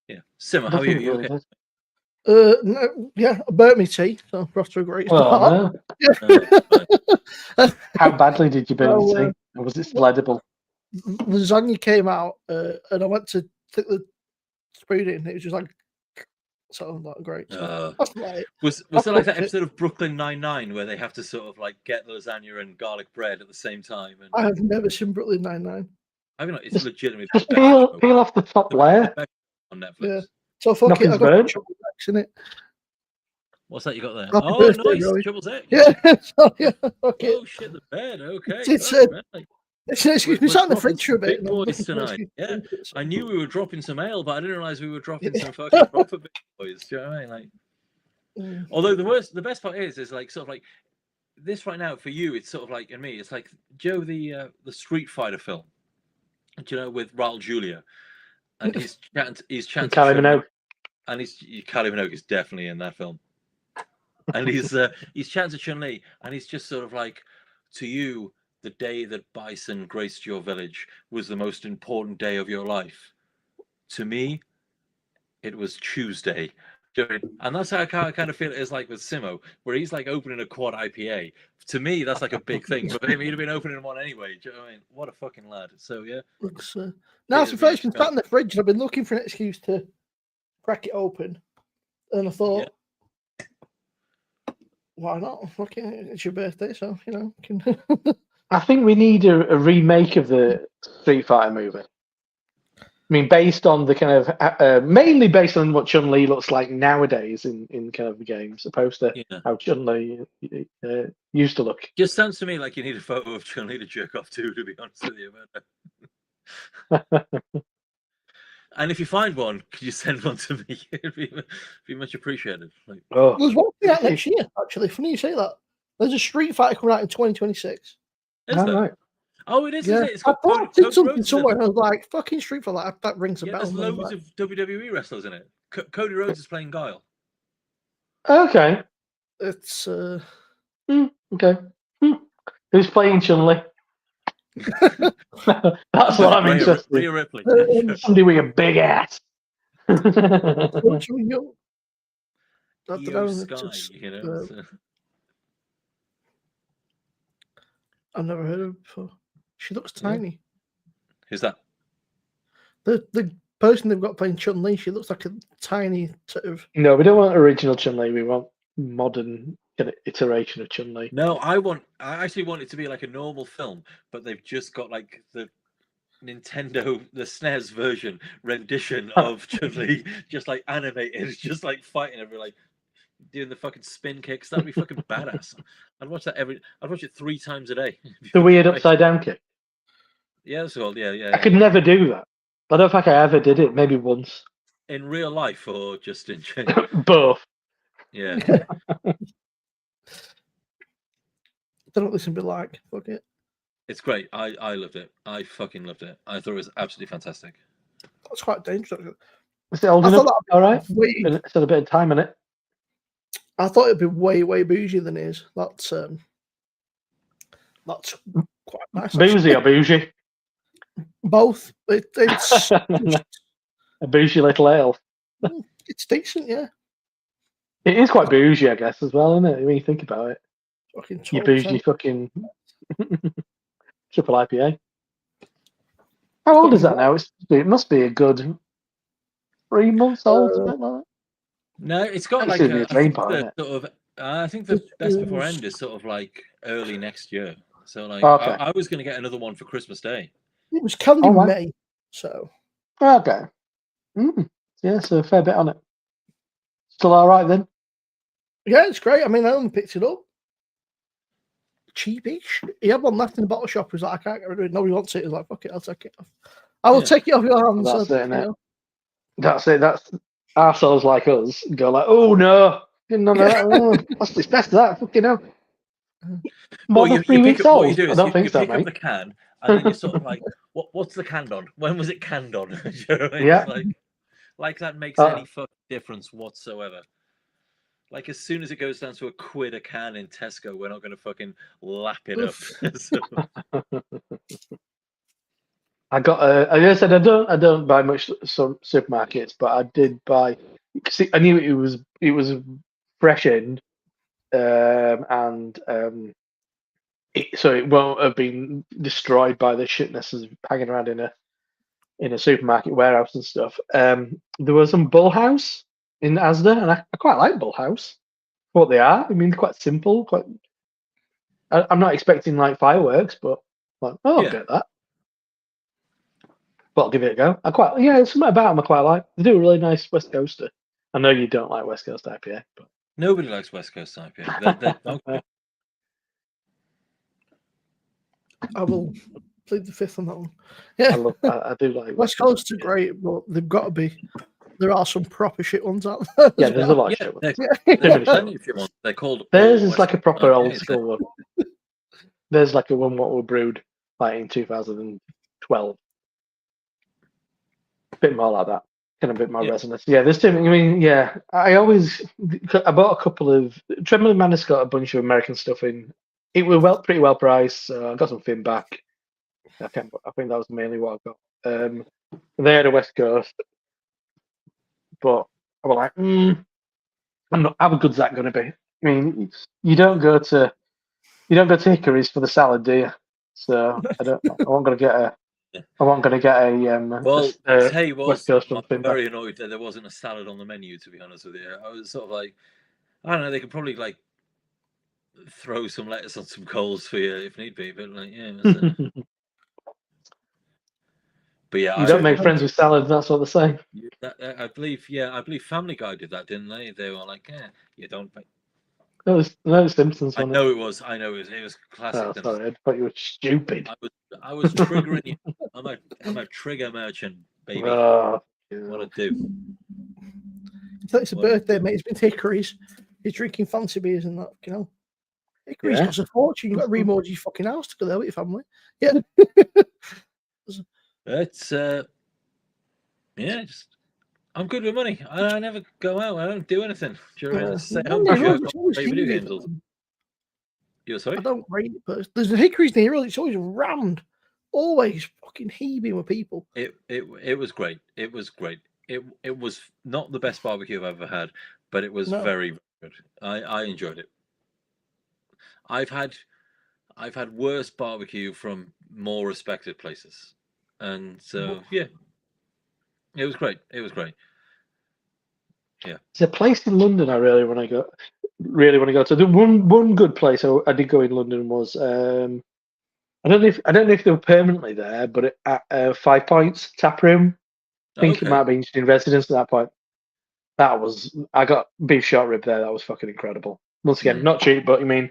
yeah. Simmer, I how don't are you? think they You really okay? did. No, yeah, I burnt me tea, so we're off to a great Oh start. no! How badly did you burn your So, tea? Or was it still edible? lasagna came out, and I went to stick the spoon in. It was just like, so not great. So that's like, Was there like that episode of Brooklyn Nine-Nine where they have to sort of like get the lasagna and garlic bread at the same time? And I have never seen Brooklyn Nine-Nine. I mean, it's legitimately Just the best show. peel off the top layer. The best show on Netflix. Yeah. So fuck Nothing's it, I got burnt. triple X in it. What's that you got there? Happy Oh, birthday, nice, Roy. triple Z. Yeah, so yeah, fuck it. Oh shit, the bed. Okay. It's right. excuse me, We're sat in the dropping fridge for a some bit. big and I'm boys looking for an tonight. excuse to Yeah, drink it, so. I knew we were dropping some ale, but I didn't realize we were dropping some fucking proper big boys. Do you know what I mean? Like, although the best part is like sort of like this right now for you. It's sort of like, and me, it's like Joe the Street Fighter film. Do you know, with Raul Julia, and he's chatting to Kylie Chun-Li, Minogue. and Kylie Minogue is definitely in that film, and he's chatting to Chun-Li, and he's just sort of like, to you, the day that bison graced your village was the most important day of your life. To me, it was Tuesday. Do you know what I mean? And that's how I kind of feel it is like with Simo, where he's like opening a quad IPA. To me, that's like a big thing. But for him, he'd have been opening one anyway. Do you know what I mean? What a fucking lad. So yeah. Looks, now, so first, been sat in the fridge, and I've been looking for an excuse to crack it open, and I thought, why not? Fucking, it's your birthday, so you know. Can... I think we need a remake of the Street Fighter movie. I mean, based on the kind of mainly based on what Chun-Li looks like nowadays in kind of the games, opposed to how Chun-Li used to look. Just sounds to me like you need a photo of Chun-Li to jerk off to be honest with you. And if you find one, could you send one to me? It'd be much appreciated. Like, There's one coming out next year, actually. Funny you say that. There's a Street Fighter coming out in 2026. Is there? Right. Oh, it is, Yeah, isn't it? It's I got thought I Cody did something Rhodes in it. somewhere. And I was like, "Fucking Street for that rings a Yeah, bell." there's And I'm loads like, of WWE wrestlers in it. Cody Rhodes is playing Guile. Okay. it's Okay. Who's playing Chun-Li? That's what I'm interested in. Rhea Ripley. Somebody with a big ass. which one you- I don't Io know, it's Sky, just, you know. So. I've never heard of her before. She looks Yeah. tiny. Who's that? The person they've got playing Chun-Li, she looks like a tiny sort of. No, we don't want original Chun-Li. We want modern kind of iteration of Chun-Li. No, I actually want it to be like a normal film, but they've just got like the Nintendo, the SNES version rendition of Chun-Li, just like animated, just like fighting every like doing the fucking spin kicks. That'd be fucking badass. I'd watch that I'd watch it 3 times a day. The weird upside down kick. Yeah, that's all. Yeah. I could never do that. I don't think I ever did it. Maybe once. In real life or just in Both. Yeah. I don't know what this would be like. Fuck it. It's great. I loved it. I fucking loved it. I thought it was absolutely fantastic. That's quite dangerous. Is it old I enough? thought All right. Way, It's had a bit of time in it. I thought it'd be way bougie than it is. That's quite nice. Boozy or bougie? Both. It's A bougie little ale. it's decent, yeah. It is quite bougie, I guess, as well, isn't it? When you think about it. Fucking You 12%. bougie fucking triple IPA. How old is that now? It must be a good 3 months old, something like that. No, it's got That's like gonna be a, a train part, isn't it? sort of. I think the It best before is- end is sort of like early next year. So like, Okay. I was going to get another one for Christmas Day. It was canned Oh, in wow. May, so Okay. Yeah, so a fair bit on it. Still all right then? yeah, it's great. I mean, I only picked it up cheapish. He had one left in the bottle shop. He was like, I can't get rid of it. Nobody wants it. He was like, fuck it, I'll take it off. I will Yeah. take it off your hands. That's so, it, innit? you know. That's it. That's arseholes like us go like, oh no, none of that. Oh, it's best of that. Fucking hell. More than 3 weeks What old. you do I is don't you think so, pick up mate. the can and then you're sort of like, what's the can on? When was it canned on? Do you know what I mean? Yeah. It's like that makes Uh, any fucking difference whatsoever. Like as soon as it goes down to £1 a can in Tesco, we're not going to fucking lap it up. So, I got. As I said, I don't buy much some supermarkets, but I did buy. See, I knew it was fresh in, and so it won't have been destroyed by the shitness of hanging around in a supermarket warehouse and stuff. There was some Bull House in Asda, and I quite like Bull House. What they are, I mean, they're quite simple. I'm not expecting like fireworks, but like, I'll Yeah. get that. But I'll give it a go. There's something about them I quite like. They do a really nice West Coaster. I know you don't like West Coast IPA, but nobody likes West Coast IPA. They're okay. I will plead the fifth on that one. Yeah, I do like West Coast are IPA. great, but they've got to be. There are some proper shit ones out there. Yeah, there's a lot of Yeah, shit. there's plenty if you want. They're called. Theirs all is like a West proper IPAs, old school one. There's like a one what were brewed like in 2012. Bit more like that. Kind of a bit more Yeah. resonance. Yeah, there's too many. I mean, yeah, I bought a couple of. Trembling Man has got a bunch of American stuff in. It was pretty well priced, so I got some Fin back. I think that was mainly what I got. They had a West Coast, but I was like, I'm not. How good's that going to be? I mean, you don't go to Hickory's for the salad, do you? So I wasn't going to get a. I wasn't going to get a. Well, tell you West what, Coast I'm from Fin very annoyed that there wasn't a salad on the menu. To be honest with you, I was sort of like, I don't know. They could probably like throw some lettuce on some coals for you if need be, but like, yeah. But yeah, You don't make friends with salads. That's what they're saying. I believe Family Guy did that, didn't they? They were like, yeah, you don't. No, Simpsons. I know it was. It was classic. Oh, sorry, I thought you were stupid. I was triggering you. I'm a trigger merchant, baby. Oh, What I do? It's a birthday, mate. It's been Hickory's. He's drinking fancy beers and that, you know. Hickory's Yeah. cost a fortune. You've got to remortgage your fucking house to go there with your family. Yeah. It's yeah, just I'm good with money. I never go out. I don't do anything. Do you know what I mean? I just stay home. Monday Road, Play it's always video games heaving. all the You're sorry? I don't rate it, but there's a Hickory's near us. It's always rammed, always fucking heaving with people. It was great. It was great. It was not the best barbecue I've ever had, but it was very, very good. I enjoyed it. I've had worse barbecue from more respected places, and so yeah, it was great. It was great. Yeah, There's a place in London I really want to go. Really want to go to. The one good place I did go in London was I don't know if they were permanently there, but at 5 Points Tap Room. I think it might have been in residence at that point. I got beef short rib there. That was fucking incredible. Once again, not cheap, but I mean,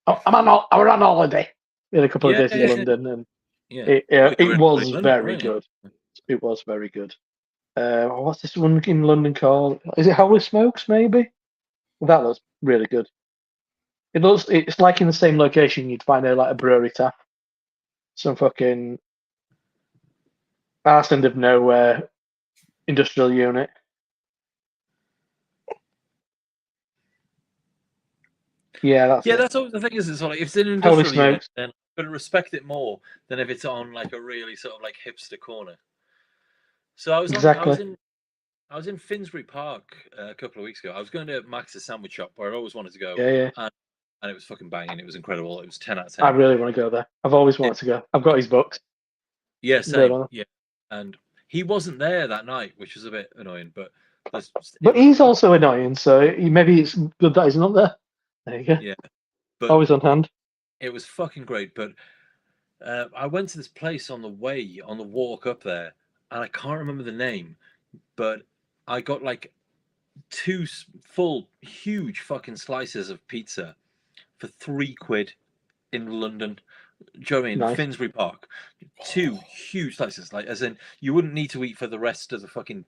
I was on holiday in a couple of days in London, and it was very good. It was very good. What's this one in London called? Is it Holy Smokes? Maybe. That looks really good. It's like in the same location you'd find like a brewery tap, some fucking arse end of nowhere industrial unit. Yeah, that's always the thing. Is it's like if it's an Holy industrial unit, smokes. then I'm gonna respect it more than if it's on like a really sort of like hipster corner. So I was in Finsbury Park a couple of weeks ago. I was going to Max's sandwich shop where I always wanted to go. Yeah. And it was fucking banging. It was incredible. It was 10 out of 10. I really want to go there. I've always wanted to go. I've got his books. Yeah, same. Yeah, and he wasn't there that night, which was a bit annoying. But he's also annoying, so maybe it's good that he's not there. There you go. Yeah, but always on hand. It was fucking great. But I went to this place on the walk up there, and I can't remember the name, but I got like 2 full, huge fucking slices of pizza for £3 in London. Do you know what I mean? Nice. Finsbury Park. 2 huge slices, like as in you wouldn't need to eat for the rest of the fucking.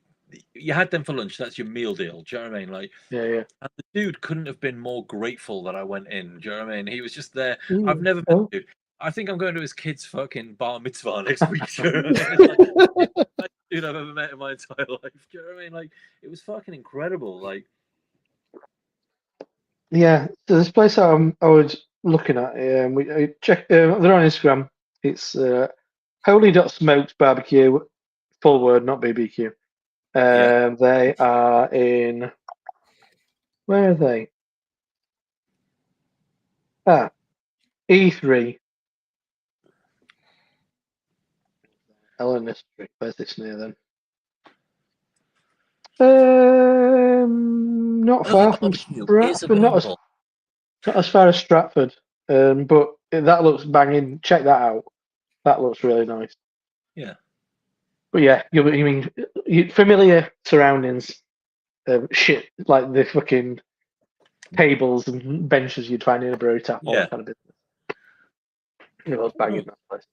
You had them for lunch. That's your meal deal. Do you know what I mean? Like, yeah. And the dude couldn't have been more grateful that I went in. Do you know what I mean? He was just there. I've never been. Dude. I think I'm going to his kid's fucking bar mitzvah next week. Do you know what I mean? It's like, best dude I've ever met in my entire life. Do you know what I mean? Like, it was fucking incredible. Like, yeah. So this place I was looking at, I checked. They're on Instagram. It's holy.smoked barbecue, full word, not BBQ. They are in. Where are they? E3. Eleanor Street. Where's this near then? Not far from Stratford. Not as far as Stratford. But that looks banging. Check that out. That looks really nice. Yeah. But yeah, you mean familiar surroundings. Shit like the fucking tables and benches you'd find in a brewery tap, all that kind of business. It was banging that place.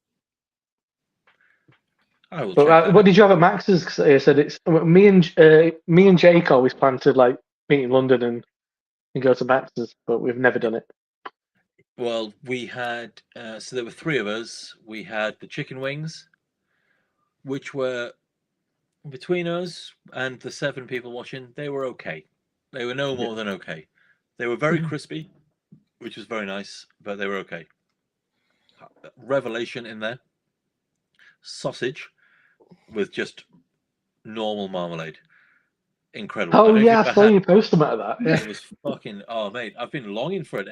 What did you have at Max's? Cause I said it's me and Jake always plan to like meet in London and go to Max's, but we've never done it. Well, we had so there were 3 of us. We had the chicken wings, which were between us and the 7 people watching. They were okay. They were no more than okay. They were very crispy, which was very nice, but they were okay. Revelation in there. Sausage with just normal marmalade. Incredible. Oh yeah, I saw you post about that. Yeah. It was fucking mate. I've been longing for it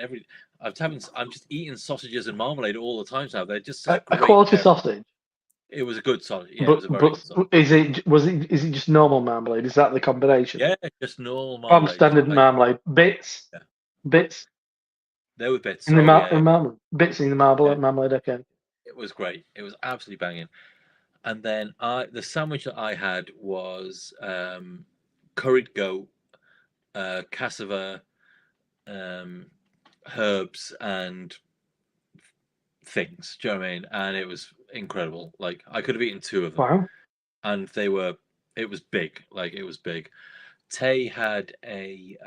I'm just eating sausages and marmalade all the time now. They're just a quality sausage. It was a good sausage. Yeah, but, it was a very good sausage. Is it just normal marmalade? Is that the combination? Yeah, just normal marmalade. Standard marmalade. Bits. Yeah. Bits. There were bits. In the marmalade. Bits in the marmalade. Okay. It was great. It was absolutely banging. And then the sandwich that I had was curried goat, cassava, herbs, and things. Do you know what I mean? And it was incredible. Like I could have eaten 2 of them. Wow. And it was big. Like it was big. Tay had a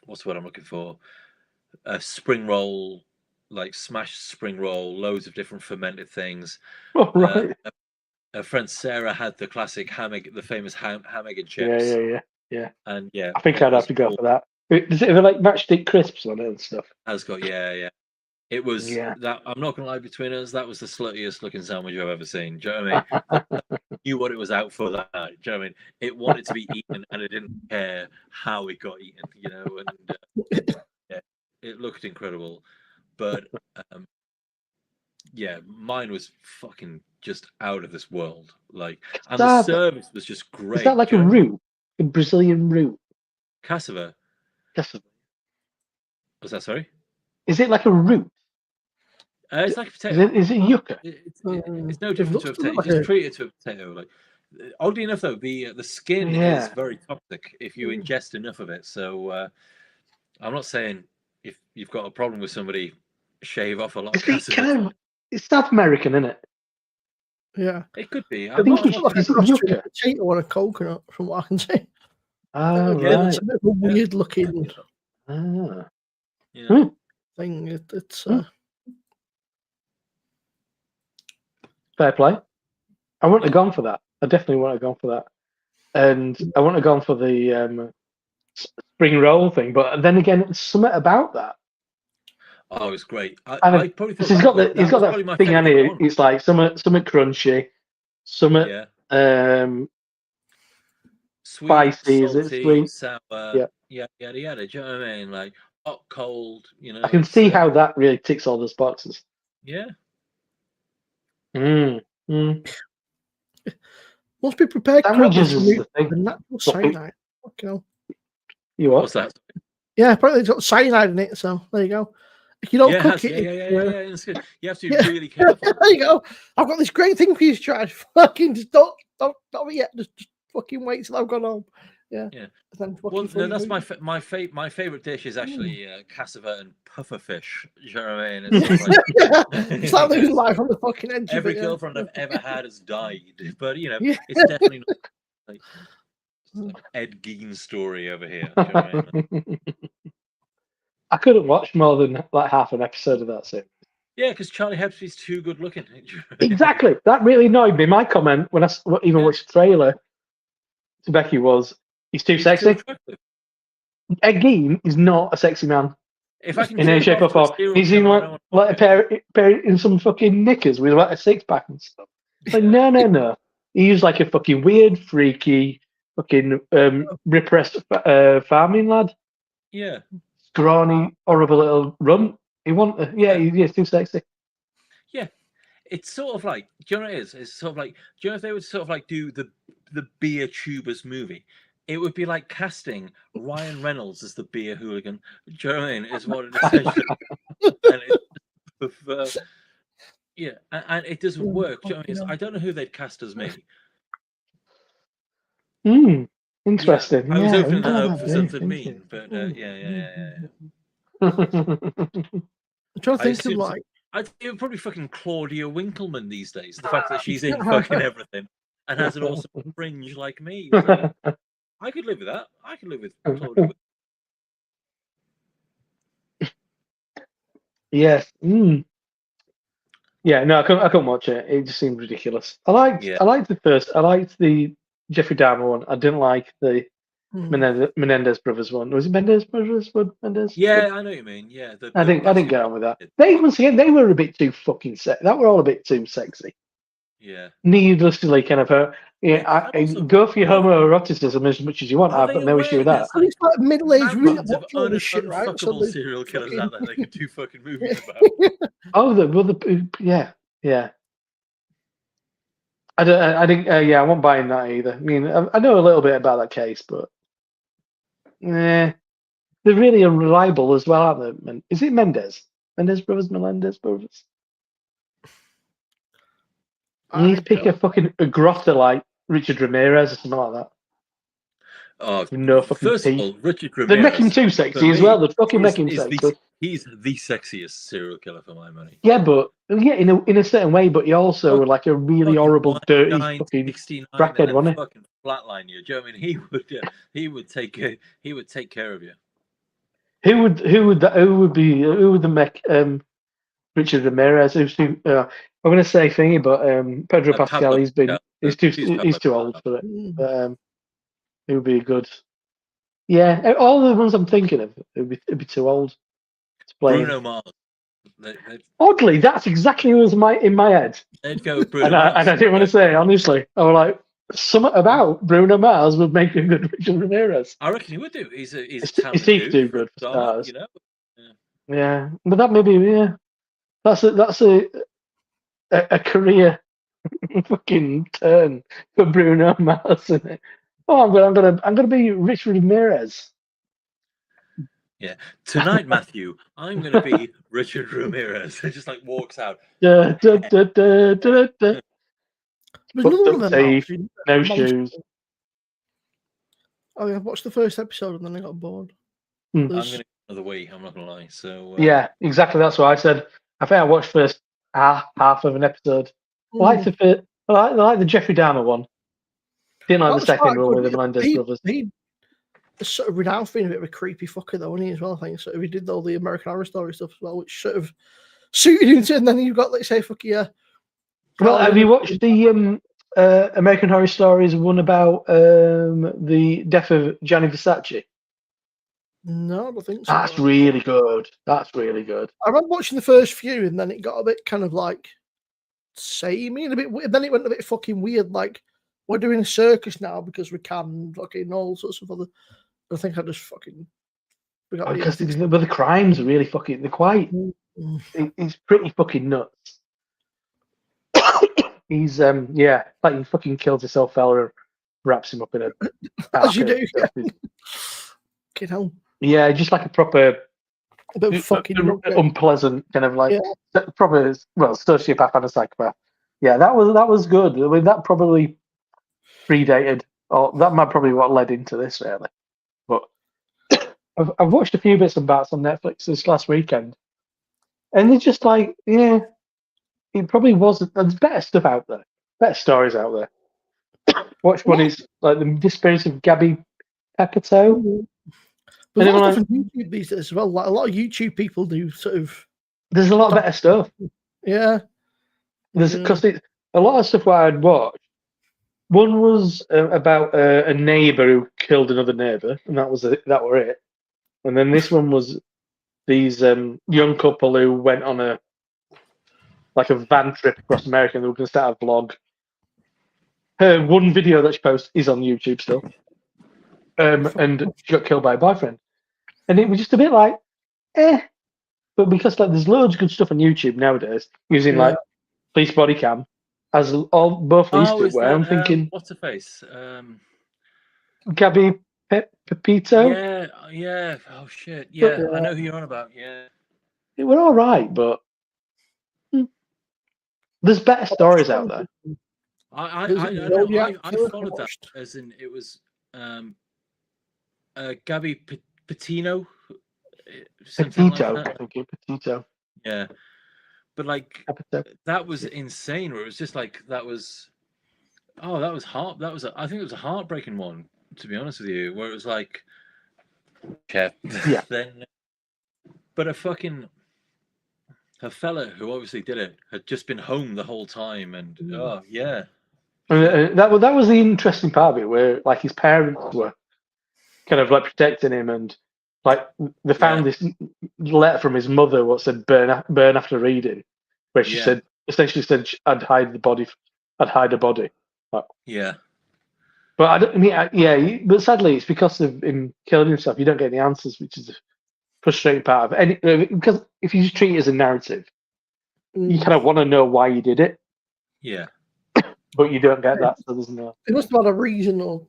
what's the word I'm looking for? a spring roll, like smashed spring roll, loads of different fermented things. Oh, right. Her friend Sarah had the classic the famous ham egg and Yeah, chips. yeah. And yeah, I think it I'd have was to go all- for that. Does it have like matchstick crisps on it and stuff? has got yeah. It was Yeah. that. I'm not gonna lie, between us, that was the sluttiest looking sandwich I've ever seen. Do you know what I mean? That knew what it was out for that night. Do you know what I mean? It wanted to be eaten, and it didn't care how it got eaten. You know, and yeah, it looked incredible. But yeah, mine was fucking just out of this world. Like, and the service was just great. Is that like a root, a Brazilian root? Cassava. Cassava. Was that sorry? Is it like a root? It's like a potato. Is it yucca? It's no different to a potato. You just treat it to a potato. Like, oddly enough, though, the skin is very toxic if you ingest enough of it. So I'm not saying if you've got a problem with somebody, shave off a lot of cassava. It's South American, isn't it? Yeah, it could be. I think it's like a potato or a coconut, from what I can see. Oh, right. It's a bit of a weird looking thing. It's fair play. I wouldn't have gone for that. I definitely wouldn't have gone for that. And I wouldn't have gone for the spring roll thing. But then again, it's something about that. Oh, it's great. I probably thought he's got that thing on it. It's like something crunchy, something sweet, spicy, salty, is it sweet? Sour, yada. Do you know what I mean? Like hot, cold. You know. I can see how that really ticks all those boxes. Yeah. Must be prepared. Sandwiches is the thing. The natural cyanide. Okay. You what? What's that? Yeah, apparently it's got cyanide in it. So there you go. If you don't cook it, it's good. You have to be really careful. There you go. I've got this great thing for you to try. Fucking just don't yet. Just fucking wait till I've gone home. Yeah. Well, no, that's my favorite dish is actually cassava and puffer fish. You know what I mean? It's like losing life on the fucking edge. Every girlfriend I've ever had has died, but you know, it's definitely not like Ed Gein's story over here. You know what I mean? I couldn't watch more than like half an episode of that series. Yeah, because Charlie Hepsby's too good looking. Exactly. That really annoyed me. My comment when I even watched the trailer to Becky was, he's too sexy. Ed Gein is not a sexy man. If I can in any shape or form. He's in like a pair in some fucking knickers with like a six-pack and stuff. Like, no. He's like a fucking weird, freaky, fucking repressed farming lad. Yeah. Scrawny, horrible little runt. He's too sexy. Yeah, it's sort of like, do you know what it is? It's sort of like, do you know if they would sort of like do the beer tubers movie? It would be like casting Ryan Reynolds as the beer hooligan. Do you know what I mean? Is what it essentially. And it doesn't work. Do you know what I mean? I don't know who they'd cast as me. Interesting. I was opening that up for something mean, but I'm trying to think of like. I think it would probably fucking Claudia Winkleman these days. The fact that she's in fucking everything and has an awesome fringe like me. I could live with that. I could live with Claudia. Yes. Yeah. No, I couldn't watch it. It just seemed ridiculous. I liked the Jeffrey Dahmer one. I didn't like the Menendez brothers one. Was it Menendez brothers? Yeah, I know what you mean. Yeah, I didn't get on with that. They were a bit too fucking sexy. That were all a bit too sexy. Yeah. Needlessly, kind of go for your homoeroticism as much as you want. I've got no issue with that. It's like middle-aged women watching all this shit, right? So serial killers out there they could do fucking movies about. Yeah. I won't buy in that either. I mean, I know a little bit about that case, but they're really unreliable as well, aren't they? Is it Menendez brothers? You need to pick a fucking grotter like Richard Ramirez or something like that. Oh, no fucking first teeth. of all, Richard Ramirez. They make him too sexy as well. They fucking make him sexy. He's the sexiest serial killer for my money. Yeah, but in a certain way, but he also like a really horrible, dirty fucking crackhead, wasn't he? Fucking flatline you. Do you know what I mean? He would take care of you. Who would the make Richard Ramirez? I'm going to say thingy, but Pedro Pascal. Pablo He's Pascal. too old for it. Mm. But, it would be good. Yeah, all the ones I'm thinking of, it'd be too old to play. Bruno Mars. Oddly, that's exactly what was in my head. They'd go with Bruno And Mars. I didn't want to say, honestly. I was like, something about Bruno Mars would make a good Richard Ramirez. I reckon he would do. He's a He's talented too dude good for star, stars. you know. Yeah, but that maybe that's a career fucking turn for Bruno Mars, isn't it? Oh, I'm gonna be Richard Ramirez. Yeah. Tonight, Matthew, I'm going to be Richard Ramirez. He just like walks out. Da, da, da, da, da, da. There's another one of them. Teeth, no shoes. Oh, yeah, I watched the first episode and then I got bored. I'm going to go another week. I'm not going to lie. So yeah, exactly. That's what I said. I think I watched first half of an episode. I like the Jeffrey Dahmer one. Didn't like the second one with the Melendez brothers. He sort of renowned for being a bit of a creepy fucker, though, wasn't he, as well? I think so. He did all the American Horror Story stuff as well, which sort of suited him to. And then you've got, like, say, fuck yeah. Well, have you watched the American Horror Stories one about the death of Gianni Versace? No, I don't think so. That's really good. That's really good. I remember watching the first few, and then it got a bit kind of like samey and a bit weird. Then it went a bit fucking weird. Like, we're doing a circus now because we can, fucking all sorts of other. I think I just fucking. Because the crimes are really fucking. They're quite. It's pretty fucking nuts. He's like he fucking kills this old fella and wraps him up in a. As you do. Get home. Yeah, just like a proper. A bit of fucking unpleasant kind of like proper sociopath and a psychopath. Yeah, that was good. I mean, that probably predated, or that might probably what led into this really. But I've watched a few bits and bats on Netflix this last weekend, and they're just like, yeah, it probably wasn't. There's better stuff out there, better stories out there. Watch one is like the disappearance of Gabby Pepito. There's a lot of stuff on YouTube these days as well. Like a lot of YouTube people do sort of. There's a lot of better stuff. Yeah. Because a lot of stuff what I'd watched. One was about a neighbour who killed another neighbour, and that were it. And then this one was these young couple who went on a van trip across America, and they were going to start a vlog. Her one video that she posts is on YouTube still, and she got killed by a boyfriend. And it was just a bit like, but because like there's loads of good stuff on YouTube nowadays using like police body cam, as both these two were. I'm thinking, what's her face? Gabby Pepito. Yeah. Oh shit. Yeah, I know who you're on about. Yeah. It were all right, but there's better stories out there. I followed that as in it was Gabby Petito. Petito. Yeah, but like that was insane. Where it was just like that was I think it was a heartbreaking one, to be honest with you. Where it was like, then, but her fella who obviously did it had just been home the whole time, and that was the interesting part of it, where like his parents were kind of like protecting him, and like they found this letter from his mother what said burn after reading, where she essentially said I'd hide her body. Like, but I don't. I mean, but sadly it's because of him killing himself. You don't get any answers, which is the frustrating part of it. Because if you just treat it as a narrative, you kind of want to know why you did it. Yeah. But you don't get that, so there's no. It must have had a reason, or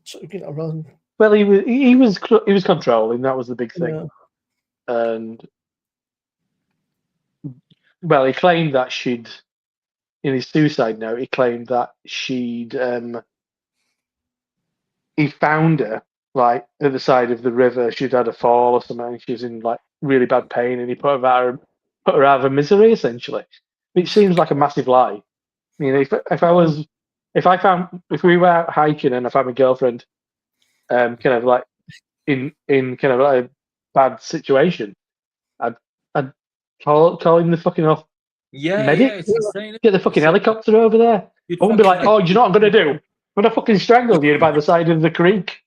wrong. Well, he was controlling. That was the big thing, and well, he claimed that she'd, in his suicide note, he claimed that he found her like at the side of the river. She'd had a fall or something, and she was in like really bad pain, and he put her out of her misery, essentially. Which seems like a massive lie. I mean, if we were out hiking and I found my girlfriend, kind of like in kind of like bad situation, I'd call him the fucking off Yeah, medic. it's insane. Get the fucking helicopter over there. You'd I won't be like, fucking, oh, you know what I'm gonna do? I'm gonna fucking strangle you by the side of the creek.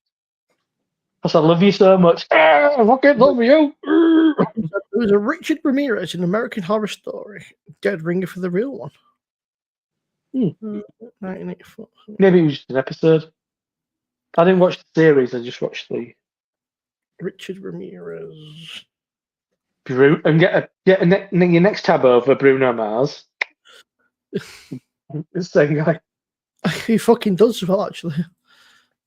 Because I love you so much. I fucking love you. There was a Richard Ramirez in American Horror Story. Dead ringer for the real one. 1984. Maybe it was just an episode. I didn't watch the series. I just watched the Richard Ramirez. and get your next tab over Bruno Mars. It's the same guy. He fucking does as well, actually.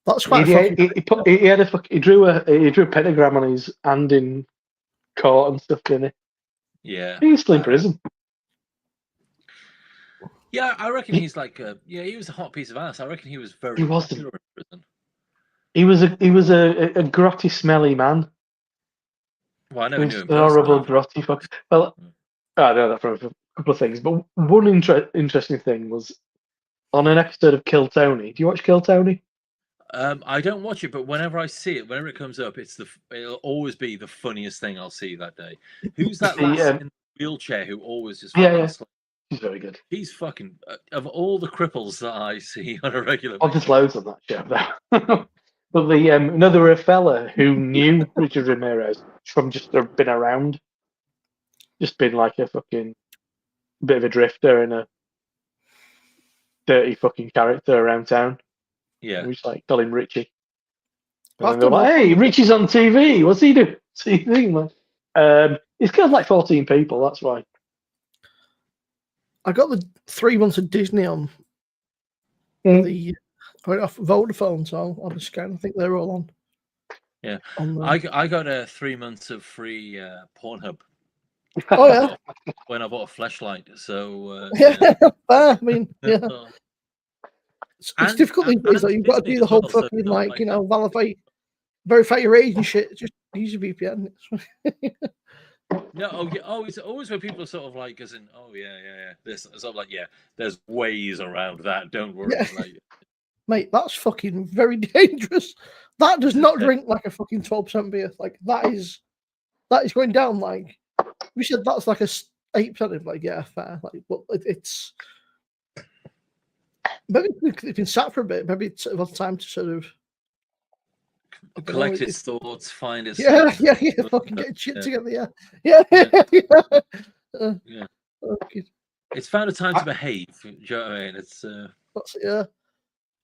That's quite He drew a pentagram on his hand in court and stuff, didn't he? yeah. He's still in prison. Yeah, I reckon he's like he was a hot piece of ass. I reckon he was very popular in prison. He was a grotty, smelly man. Well, I never knew him. An horrible, grotty fuck. Well, I know that from a couple of things, but one interesting thing was on an episode of Kill Tony. Do you watch Kill Tony? I don't watch it, but whenever I see it, whenever it comes up, it'll always be the funniest thing I'll see that day. Who's that lass in the wheelchair who always just He's very good. He's fucking of all the cripples that I see on a regular basis. There's loads on that show. But there were a fella who knew Richard Ramirez from just been around, just been like a fucking bit of a drifter and a dirty fucking character around town. Yeah, we just like call him Richie. And they're like, "Hey, Richie's on TV. What's he doing?" He's killed like 14 people. That's why. I got the 3 months of Disney on the off Vodafone, so on the scan. I think they're all on. Yeah, I got 3 months of free Pornhub. Oh yeah, when I bought a flashlight. So I mean, yeah, it's difficult these days. You've got to do the whole fucking verify your age and shit. Just use your VPN. No, it's always when people are sort of like, as in, this sort of like, there's ways around that. Don't worry, mate. That's fucking very dangerous. That does not drink like a fucking 12% beer. Like that is going down. Like we said, that's like a 8%. Like fair. Like, but it's maybe it's been sat for a bit. Maybe it's time to sort of collect its thoughts, find its fucking get shit together. Yeah. Okay. It's found a time to behave. Do you know what I mean? It's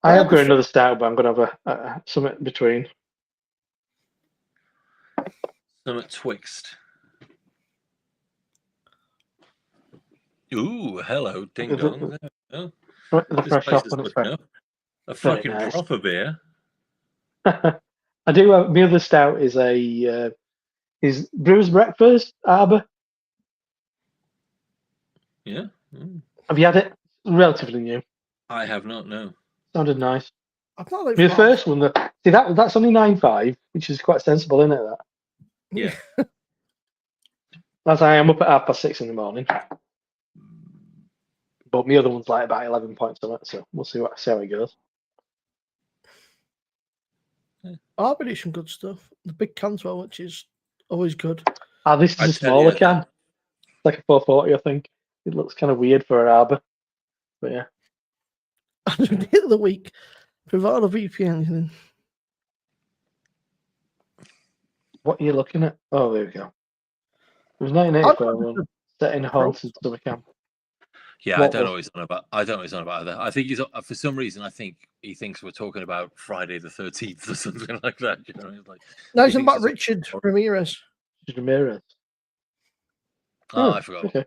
I have got another stout, but I'm gonna have a something between. Something twixt. Ooh, hello, ding dong. The fresh off when it's fresh. A fucking proper beer. I do have the other stout is is Brewers Breakfast Arbor. Yeah. Have you had it? Relatively new. I have not. No. Sounded nice. I've not. The first one that's only 9.5, which is quite sensible, isn't it? That. Yeah. As I am up at 6:30 in the morning. But my other one's like about 11 points on it, so we'll see how it goes. Arbor do some good stuff. The big cans, well, which is always good. This is a smaller can. It's like a 440, I think. It looks kind of weird for an Arbor, but yeah. Hit of the week, Privado VPN. What are you looking at? Oh, there we go. It was 1984 one set in a haunted summer camp. Yeah, I don't know what he's on about either. I think he's for some reason. I think he thinks we're talking about Friday the 13th or something like that. You know, like no, it's about Richard Ramirez. Richard Ramirez. Oh, I forgot. Okay.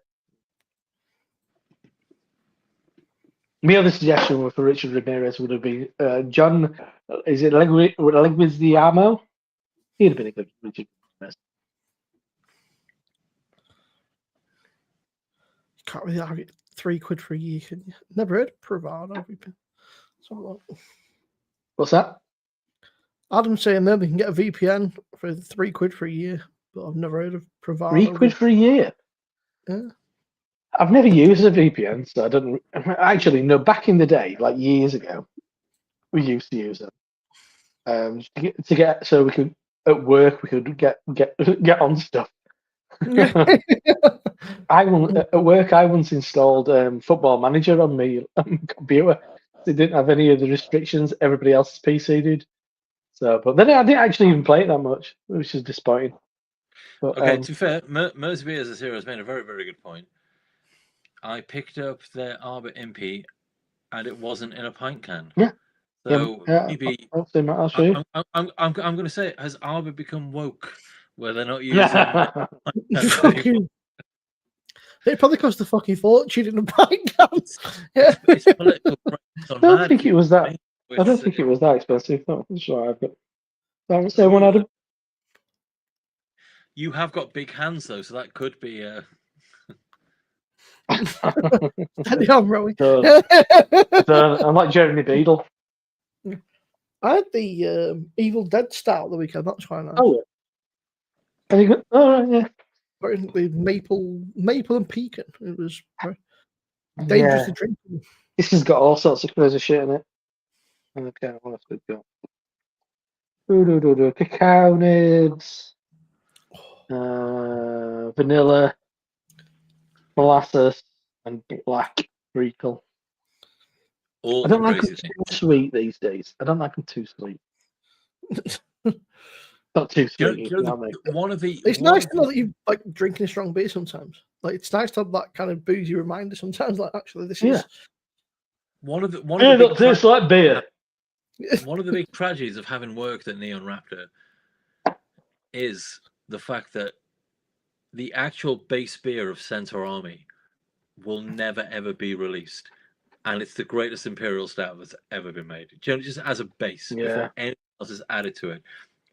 My other suggestion for Richard Ramirez would have been John. Is it Leguizamo? He'd have been a good Richard Ramirez. Can't really argue. £3 for a year. Never heard of Privado. What's that? Adam's saying then they can get a VPN for £3 for a year, but I've never heard of Privado. £3 for a year? Yeah. I've never used a VPN, so I don't actually know. Back in the day, like years ago, we used to use them to get so we could at work we could get on stuff. At work I once installed Football Manager on my computer. They didn't have any of the restrictions everybody else's PC did. So, but then I didn't actually even play it that much, which is disappointing. But, Okay, to be fair, Mersby as a zero has made a very, very good point. I picked up their Arbor MP, and it wasn't in a pint can. Yeah. So Yeah, maybe I'll show you. I'm going to say, has Arbor become woke, where they're not using pint cans anymore? Fucking, it probably cost a fucking fortune in a pint can. Yeah. It's political correctness on I don't mad think it was that. with, I don't think it was that expensive. That's what I've got. I would say one, Adam. You have got big hands though, so that could be Steady on, Rowie. So I'm like Jeremy Beadle. I had the Evil Dead Stout the weekend. That's quite nice. Oh, yeah. Oh, yeah. With maple and pecan. It was dangerous to drink. This has got all sorts of crazy shit in it. Okay, what else we got? Cacao nibs, vanilla, molasses, and black treacle. all I don't like crazy them too sweet these days. I don't like them too sweet. Not too sweet. It's nice to know that you like drinking a strong beer sometimes. Like it's nice to have that kind of boozy reminder sometimes. Like actually, this is one of the big tastes like beer. One of the big tragedies of having worked at Neon Raptor is the fact that the actual base beer of Centaur Army will never ever be released, and it's the greatest imperial stout that's ever been made. Just as a base, before anything else is added to it.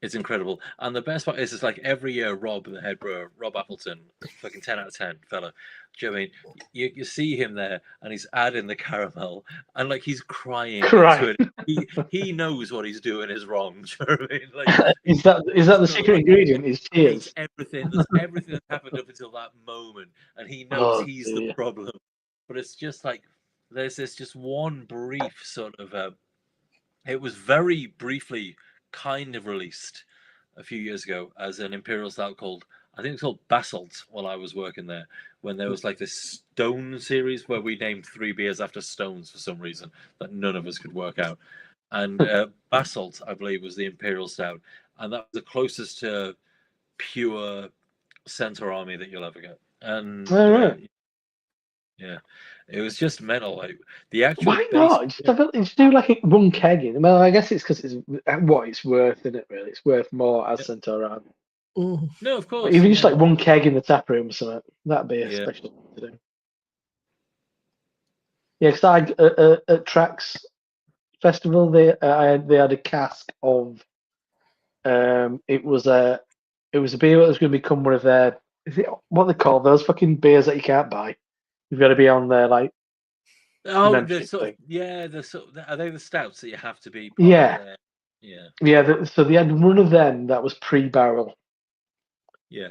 It's incredible. And the best part is, it's like every year, Rob, the head brewer, Rob Appleton, fucking 10 out of 10 fella. Do you know what I mean? You see him there, and he's adding the caramel, and like he's crying. Into it. He knows what he's doing is wrong. Do you know what I mean? Like, is that the secret ingredient? Is tears? Everything that's happened up until that moment, and he knows he's the problem. But it's just like there's this just one brief sort of. It was very briefly kind of released a few years ago as an imperial stout called, I think it's called Basalt, while I was working there, when there was like this stone series where we named 3 beers after stones for some reason that none of us could work out. And Basalt, I believe, was the imperial stout, and that was the closest to pure Centaur Army that you'll ever get. And yeah, it was just mental. Like the actual. Why not? Just do like one keg in. Well, I guess it's because it's what it's worth, isn't it? Really, it's worth more as Centaur Army. No, of course. But even just like one keg in the tap room or something, that'd be a special thing to do. Yeah, because at Trax Festival, they had a cask of. It was a beer that was going to become one of their. Is it what they call those fucking beers that you can't buy? You've got to be on there, like. Oh, are they the stouts that you have to be? Yeah. Yeah. So they had one of them that was pre-barrel. Yeah.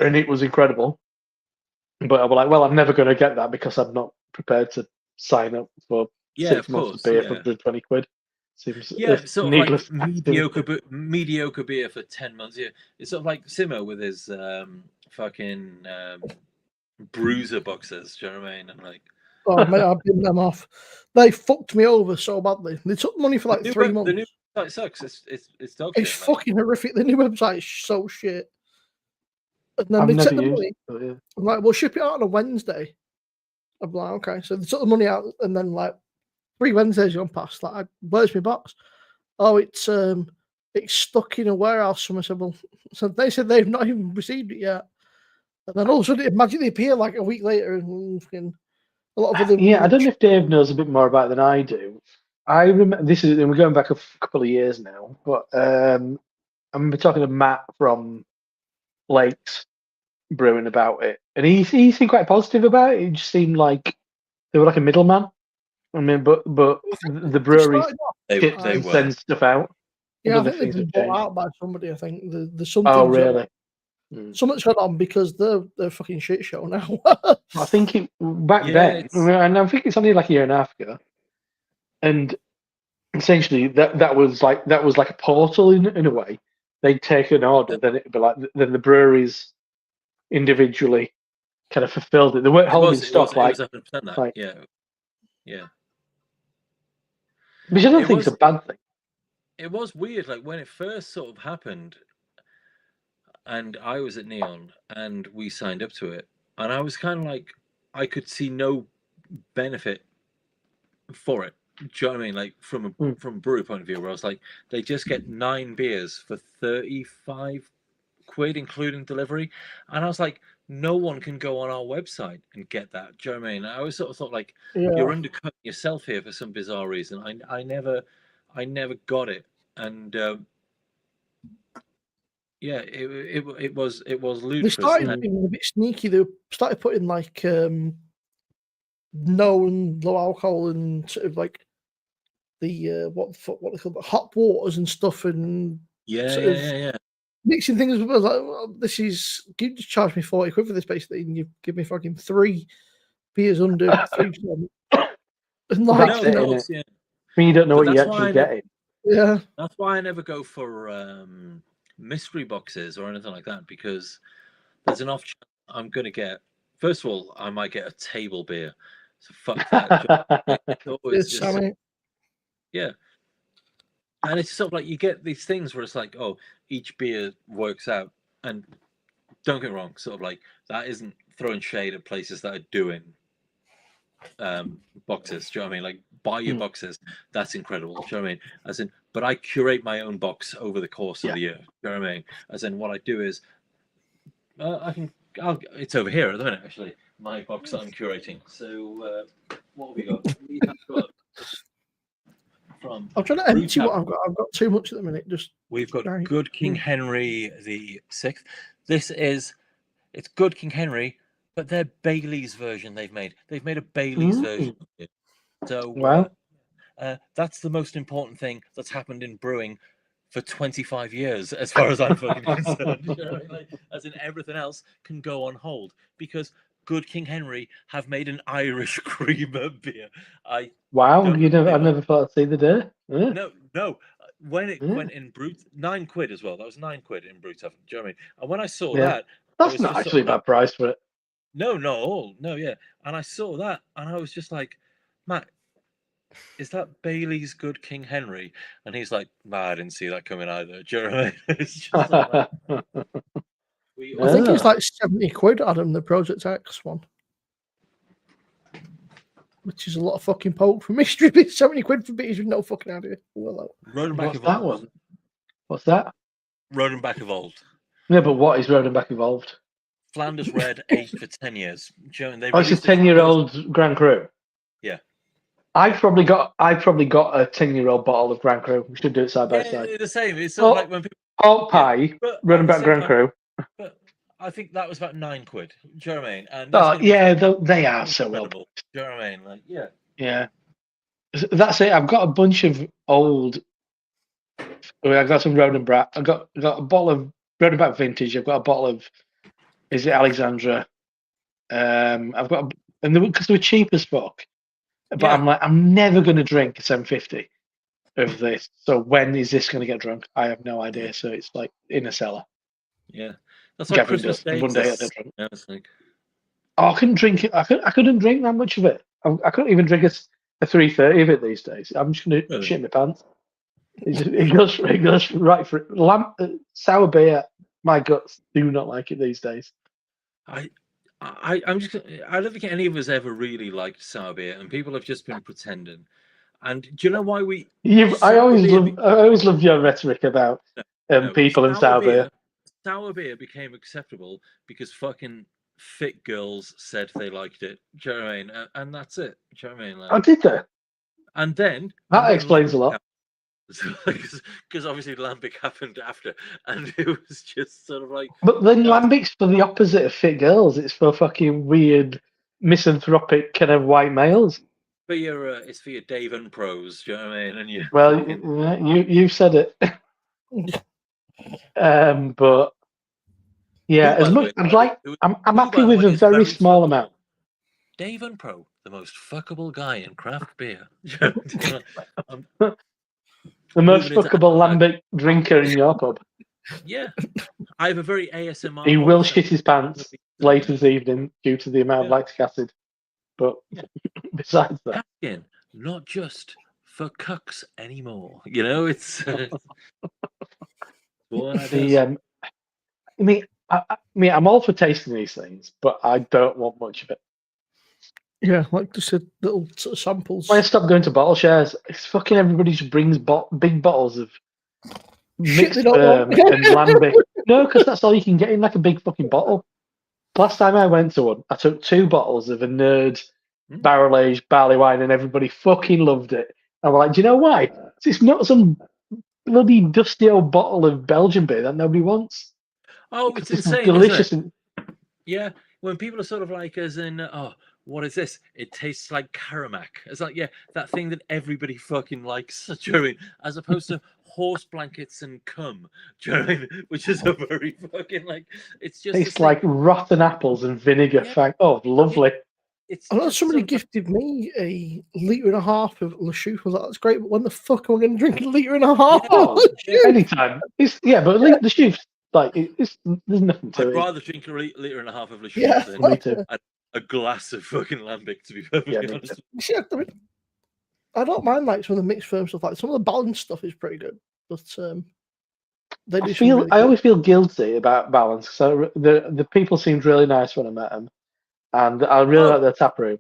And it was incredible. But I was like, well, I'm never going to get that because I'm not prepared to sign up for 6 months of beer for 120 quid. Seems sort of like mediocre beer for 10 months. Yeah, it's sort of like Simo with his fucking bruiser boxes. Do you know what I mean? And like, oh mate, I've been them off. They fucked me over so badly. They took money for like 3 months. The new website sucks. It's dog shit. It's fucking horrific. The new website is so shit. And then I've they never took the used money. it, yeah. I'm like, we'll ship it out on a Wednesday. I'm like, okay. So they took the money out, and then like 3 Wednesdays gone past. Like, where's my box? Oh, it's stuck in a warehouse somewhere. So, well, so they said they've not even received it yet. And then all of a sudden, it magically appeared like a week later, and a lot of other. Yeah, I don't know if Dave knows a bit more about it than I do. I remember we're going back a couple of years now, but I remember talking to Matt from Lakes Brewing about it, and he seemed quite positive about it. It just seemed like they were like a middleman. I mean, but the brewery sends stuff out. Yeah, I think they've been bought out by somebody. I think there's something. Oh, really? Something's gone on because they're fucking shit show now. I think back then, and I think it's only like a year and a half ago, and essentially that was like a portal in a way they'd take an order, then it'd be like then the breweries individually kind of fulfilled it. They weren't holding stock it was 100% that. like Yeah. Yeah. which I don't It think is was a bad thing. it was weird, like when it first sort of happened, and I was at Neon and we signed up to it, and I was kind of like, I could see no benefit for it. Do you know what I mean? Like from a brewery point of view, where I was like, they just get 9 beers for 35 quid, including delivery, and I was like, no one can go on our website and get that. Do you know what I mean? I always sort of thought like, you're undercutting yourself here for some bizarre reason. I never got it, and yeah, it was They ludicrous. started being a bit sneaky. They started putting like no and low alcohol and sort of like the what they call it, hot waters and stuff, and yeah. mixing things. I was like, well, this is you just charge me 40 quid for this basically, and you give me fucking 3 beers under 3. And like, That's No, it, of innit? course, yeah. I mean, you don't know But what you're that's why actually I never- getting. yeah, That's why I never go for mystery boxes or anything like that, because there's an off chance I'm going to get. First of all, I might get a table beer, so fuck that. It's always it's just, Sammy. yeah. And it's sort of like you get these things where it's like, oh, each beer works out. And don't get me wrong, sort of like that isn't throwing shade at places that are doing boxes. Do you know what I mean? Like buy your boxes, that's incredible. Do you know what I mean? As in, but I curate my own box over the course of the year. Do you know what I mean? As in, what I do is it's over here at the minute, actually, my box that I'm curating. So what have we got? We have got from I'm trying to empty Brewtab. what I've got. I've got too much at the minute. Just We've got Right. Good King Henry the Sixth. It's Good King Henry, but they're Bailey's version they've made. They've made a Bailey's version of it. So Wow. that's the most important thing that's happened in brewing for 25 years, as far as I'm fucking concerned. You know what I mean? Like, as in everything else can go on hold because Good King Henry have made an Irish creamer beer. Wow, Don't I believe never thought I'd see the day. Yeah. No. When it went in Brute, 9 quid as well. That was 9 quid in Brute. Do you know what I mean? And when I saw that, That's not actually a bad price for it. No, yeah. And I saw that, and I was just like, Matt, is that Bailey's Good King Henry? And he's like, nah, I didn't see that coming either. Do you know what I mean? It's just like, I think it's like 70 quid, Adam, the Project X one. Which is a lot of fucking poke for mystery beer. 70 quid for beers with no fucking idea. Well, What's that one? What's that? Rodenbach Evolved. Yeah, but what is Rodenbach Evolved? Flanders Red, aged for 10 years. Do you know, they It's a released it 10-year-old Grand Cru. Yeah. I've probably got a 10-year-old bottle of Grand Cru. We should do it side by side. The same. It's sort of like when people. Pork pie, Rodenbach Grand Cru. But I think that was about 9 quid. Do you know what I mean? And they are so well. Do you know what I mean? Like, yeah. Yeah. That's it. I've got a bunch of old. I've got some Rodenbach. I've got a bottle of Rodenbach Vintage. I've got a bottle of. Is it Alexandra? I've got, because they were cheap as fuck. But I'm like, I'm never going to drink a 750 of this. So when is this going to get drunk? I have no idea. So it's like in a cellar. Yeah, that's like Christmas Day. One day I get drunk. Yeah, it's like... Oh, I couldn't drink it. I couldn't drink that much of it. I couldn't even drink a 330 of it these days. I'm just going to shit my pants. It goes right for it. Sour beer. My guts do not like it these days. I don't think any of us ever really liked sour beer, and people have just been pretending. And do you know why we? I always love your rhetoric about people and sour beer. Sour beer became acceptable because fucking fit girls said they liked it. Do you know what I mean? And that's it. Do you know what I mean? Like, did they? And then that explains a lot. Because obviously Lambic happened after, and it was just sort of like. But then Lambic's for the opposite of fit girls. It's for fucking weird, misanthropic kind of white males. But it's for your Dave and pros. Do you know what I mean? And you said it. But yeah, as much I'm happy with a very small amount. Dave and Pro, the most fuckable guy in craft beer. The most fuckable lambic drinker in your pub. Yeah, I have a very ASMR. He will voice. shit his pants later this evening due to the amount of lactic acid. But besides that, Asking, not just for cucks anymore. You know, it's what I do. I mean, I'm all for tasting these things, but I don't want much of it. Yeah, like just a little sort of samples. When I stop going to bottle shares, it's fucking everybody just brings big bottles of Shit mixed they don't sperm want. and lambic. No, because that's all you can get in like a big fucking bottle. Last time I went to one, I took 2 bottles of a nerd barrel aged barley wine, and everybody fucking loved it. And we're like, do you know why? It's not some bloody dusty old bottle of Belgian beer that nobody wants. Oh, it's It's insane, delicious. isn't it? Yeah, when people are sort of like, as in, oh, what is this? It tastes like Caramac. It's like, yeah, that thing that everybody fucking likes. Do you know what I mean? As opposed to horse blankets and cum. Do you know what I mean? Which is a very fucking like, it's just. Tastes like rotten apples and vinegar. Yeah. Oh, lovely. It's I know just somebody sort of- gifted me a 1.5 litre of Le Chouffe. I was like, that's great, but when the fuck am I going to drink a 1.5 litre? Oh, anytime. But the Chouffe, like, there's nothing to I'd it. rather drink a litre and a half of Le Chouffe Yeah. than Me too. a glass of fucking lambic, to be perfectly honest. Yeah, I don't mind like some of the mixed firm stuff. Like some of the balanced stuff is pretty good, but they do. I always feel guilty about Balance. So the people seemed really nice when I met them, and I really like their tap room.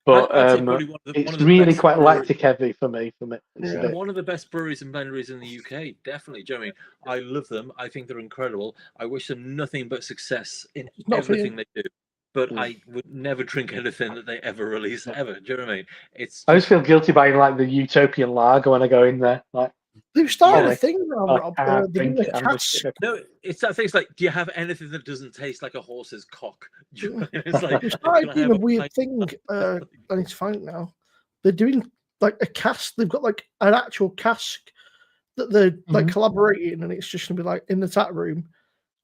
But I'd say probably one of it's the really best quite breweries. lactic heavy for me. It's a bit. One of the best breweries and blenderies in the UK, definitely. Do you know what I mean? I love them. I think they're incredible. I wish them nothing but success in everything they do. But I would never drink anything that they ever release ever. Do you know what I mean? It's. I always feel guilty buying like the Utopian Lager when I go in there. Like they've started a thing now, Rob. They're doing a cask. No, it's that thing. It's like, do you have anything that doesn't taste like a horse's cock? Do you know what I mean? It's like, They've started doing a weird thing. I need to find it now. They're doing like a cask. They've got like an actual cask that they're like collaborating, and it's just gonna be like in the tap room,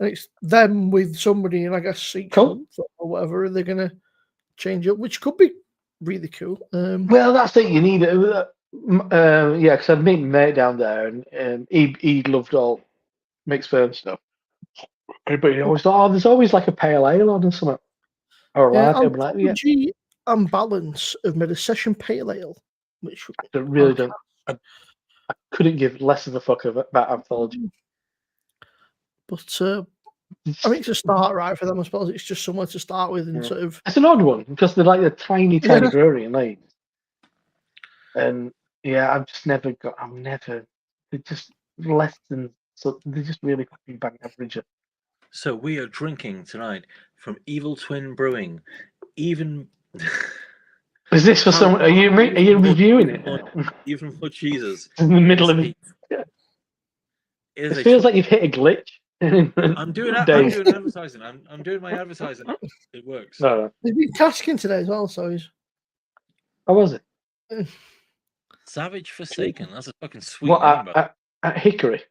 and it's them with somebody, and I guess each month or whatever, and they're gonna change it, which could be really cool. Well, that's it. You need it. Yeah, because I'd meet my mate down there, and he loved all mixed firm stuff. But he always thought, there's always like a pale ale on or something, or a lager. Like, G and Balance have made a session pale ale, which I really don't. I couldn't give less of a fuck about anthology. But I mean, it's a start right for them. I suppose it's just somewhere to start with, and sort of. It's an odd one because they're like a tiny brewery in Leeds, and I've just never got. They're just less than. So they're just really fucking bang average. So we are drinking tonight from Evil Twin Brewing. Even. Is this for someone? Are you reviewing it? Even for Jesus. In the middle of it. It feels like you've hit a glitch. I'm doing advertising. I'm doing my advertising. It works. No. They've been tasking today as well, so he's. How was it? Savage Forsaken. That's a fucking sweet name. At Hickory.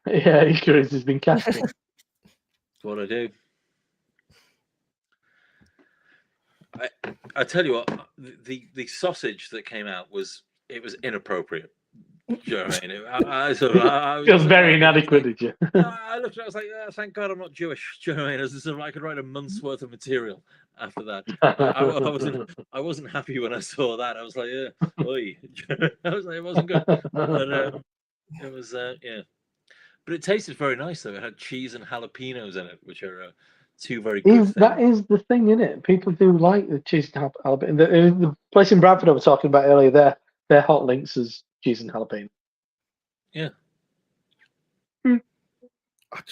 Yeah, Hickory's has been casting. That's what I do. I tell you what, the sausage that came out was inappropriate. Do you know what I mean? Feels very inadequate, did you? I looked at it, I was like, thank God I'm not Jewish. Do you know what I mean? As I could write a month's worth of material after that. I wasn't happy when I saw that. I was like, oi. I was like, it wasn't good. But it was, yeah. But it tasted very nice, though. It had cheese and jalapenos in it, which are two very good things. That is the thing, isn't it? People do like the cheese and jalapeno. The place in Bradford I was talking about earlier, their hot links is cheese and jalapeno. Yeah. I'm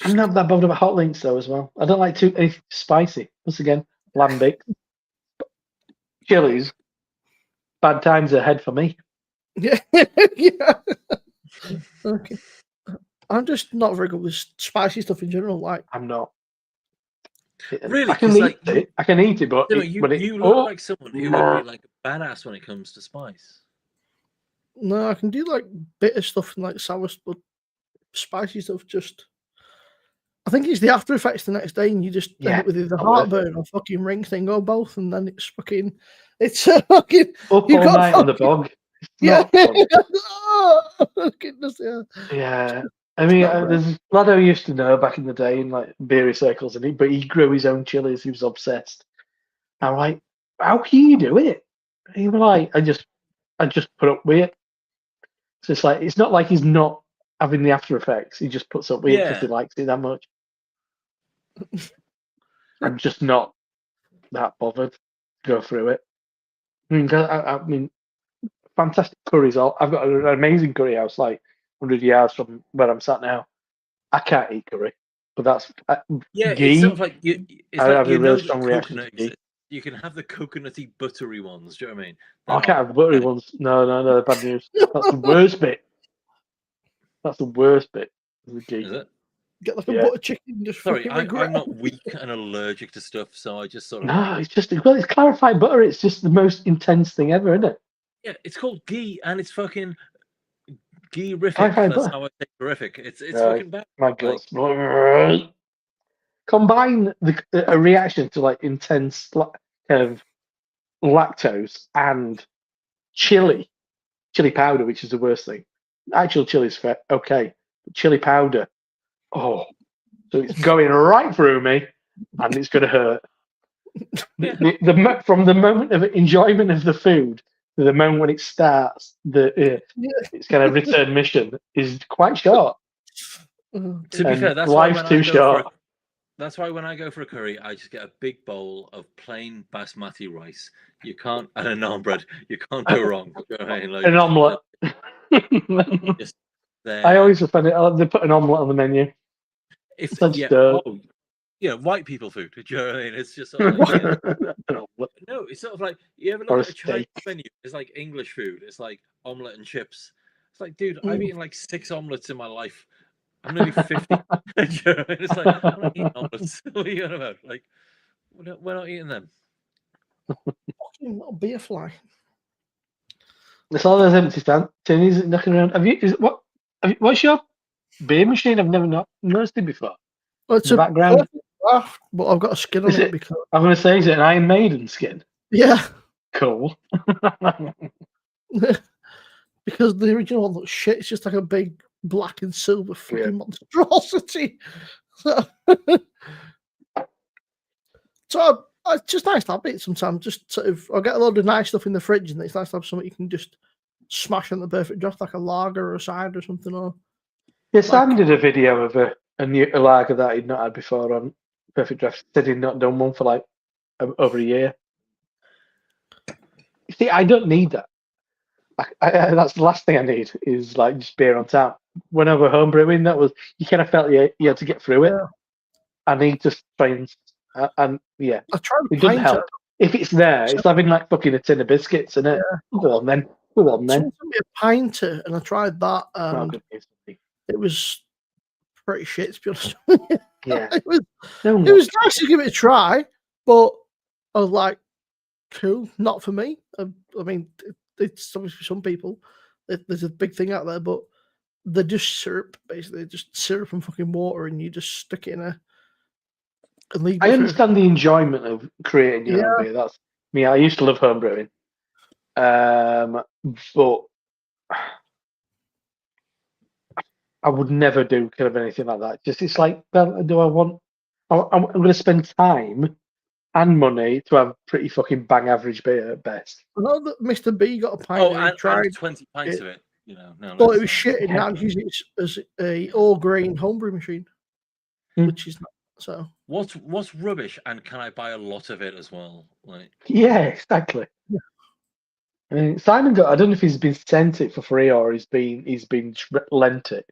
not that bothered about hot links, though, as well. I don't like anything spicy. Once again, lambic. Chilies. Bad times ahead for me. Yeah. Yeah. Okay. I'm just not very good with spicy stuff in general. Like I'm not. Really? I can eat it, but you look like someone who would be like a badass when it comes to spice. No, I can do like bitter stuff and like sour, but spicy stuff just. I think it's the after effects the next day, and you just end up with either heartburn or fucking ring thing or both, and then it's fucking. It's fucking. Up all night on the bog. Yeah. Oh, goodness, yeah. Yeah. I mean, Not great. there's a lad I used to know back in the day in like beery circles, but he grew his own chilies. He was obsessed. I'm like, how can you do it? And he was like, I just put up with it. So it's like, it's not like he's not having the after effects. He just puts up with it because he Yeah. likes it that much. I'm just not that bothered to go through it. I mean, fantastic curries. I've got an amazing curry house, like 100 yards from where I'm sat now. I can't eat curry, but that's Yeah, it's sort ghee. of like you. It's I like have a you really know that strong reaction to coconut ghee. exists. You can have the coconutty, buttery ones. Do you know what I mean? Oh, I That can't have buttery ones. No, bad news. That's the worst bit. That's the worst bit. The ghee. is it? Get like a Yeah. butter chicken and just Sorry, fucking regret. I'm not weak and allergic to stuff, so I just sort of No, like. it's just it's clarified butter. It's just the most intense thing ever, isn't it? Yeah, it's called ghee, and it's fucking ghee-rific. Clarified That's butter. how I say horrific. It's Right. fucking bad. My Like, guts. Combine a reaction to like intense kind of lactose and chili powder, which is the worst thing. Actual chili's okay, but chili powder. Oh, so it's going right through me, and it's going to hurt. Yeah. From the moment of enjoyment of the food to the moment when it starts, its kind of return mission is quite short. to be And fair, that's why life's when too I go short. that's why when I go for a curry, I just get a big bowl of plain basmati rice. You can't and a naan bread. You can't go wrong. You know what I mean? Like, An omelette. just I there. always find it. They put an omelette on the menu. If It's like yeah, stirred. oh, you know, white people food. Do you know what I mean? It's just sort of like An omelette no, it's sort of like you ever or look a at a Chinese steak. menu? It's like English food. It's like omelette and chips. It's like, dude, I've eaten like 6 omelets in my life. I'm nearly 50. Do you know what I mean? It's like I'm not eating omelets. What are you on about? Like we're not eating them. Fucking little beer fly. It's all those empty tins knocking around. What's your beer machine? I've never noticed it before. Well, it's In the a background. perfect draft, but I've got a skin on Is it it? because I'm going to say, is it an Iron Maiden skin? yeah, Cool. because the original one looks shit. It's just like a big black and silver fucking Yeah. monstrosity. So, so it's just nice to have it sometimes. Just sort of, I get a load of nice stuff in the fridge, and it's nice to have something you can just smash in the perfect draft, like a lager or a cider or something. Or Yeah, Simon did a video of a new lager that he'd not had before on Perfect Draft. Said he'd not done one for like over a year. You see, I don't need that. That's the last thing I need is like just beer on tap. When I were home brewing, that was you kind of felt you had to get through it. Yeah. I need to try and yeah, I tried a it doesn't pint help. If it's there, it's having like fucking a tin of biscuits, isn't it? Yeah. Go on then. Go on then. Someone sent me a pinter, and I tried that, Oh, and good news. it was pretty shit, to be honest. Yeah. it was No it more. was nice to give it a try, but I was like, cool, not for me. I mean, it's obviously for some people. There's a big thing out there, but they're just syrup, basically, just syrup and fucking water, and you just stick it in a and leave I it for understand the enjoyment of creating your own beer. That's me. I used to love home brewing, but I would never do kind of anything like that. Just it's like, well, do I want? I'm going to spend time and money to have pretty fucking bang average beer at best. I know that Mr. B got a pint Oh, and he tried and 20 pints it. of it. You know, no. Thought it let's, was shit, and now he's using it as a all grain homebrew machine, which is not so. What's rubbish, and can I buy a lot of it as well? Like, Yeah, exactly. Yeah. I mean, Simon got. I don't know if he's been sent it for free or he's been lent it,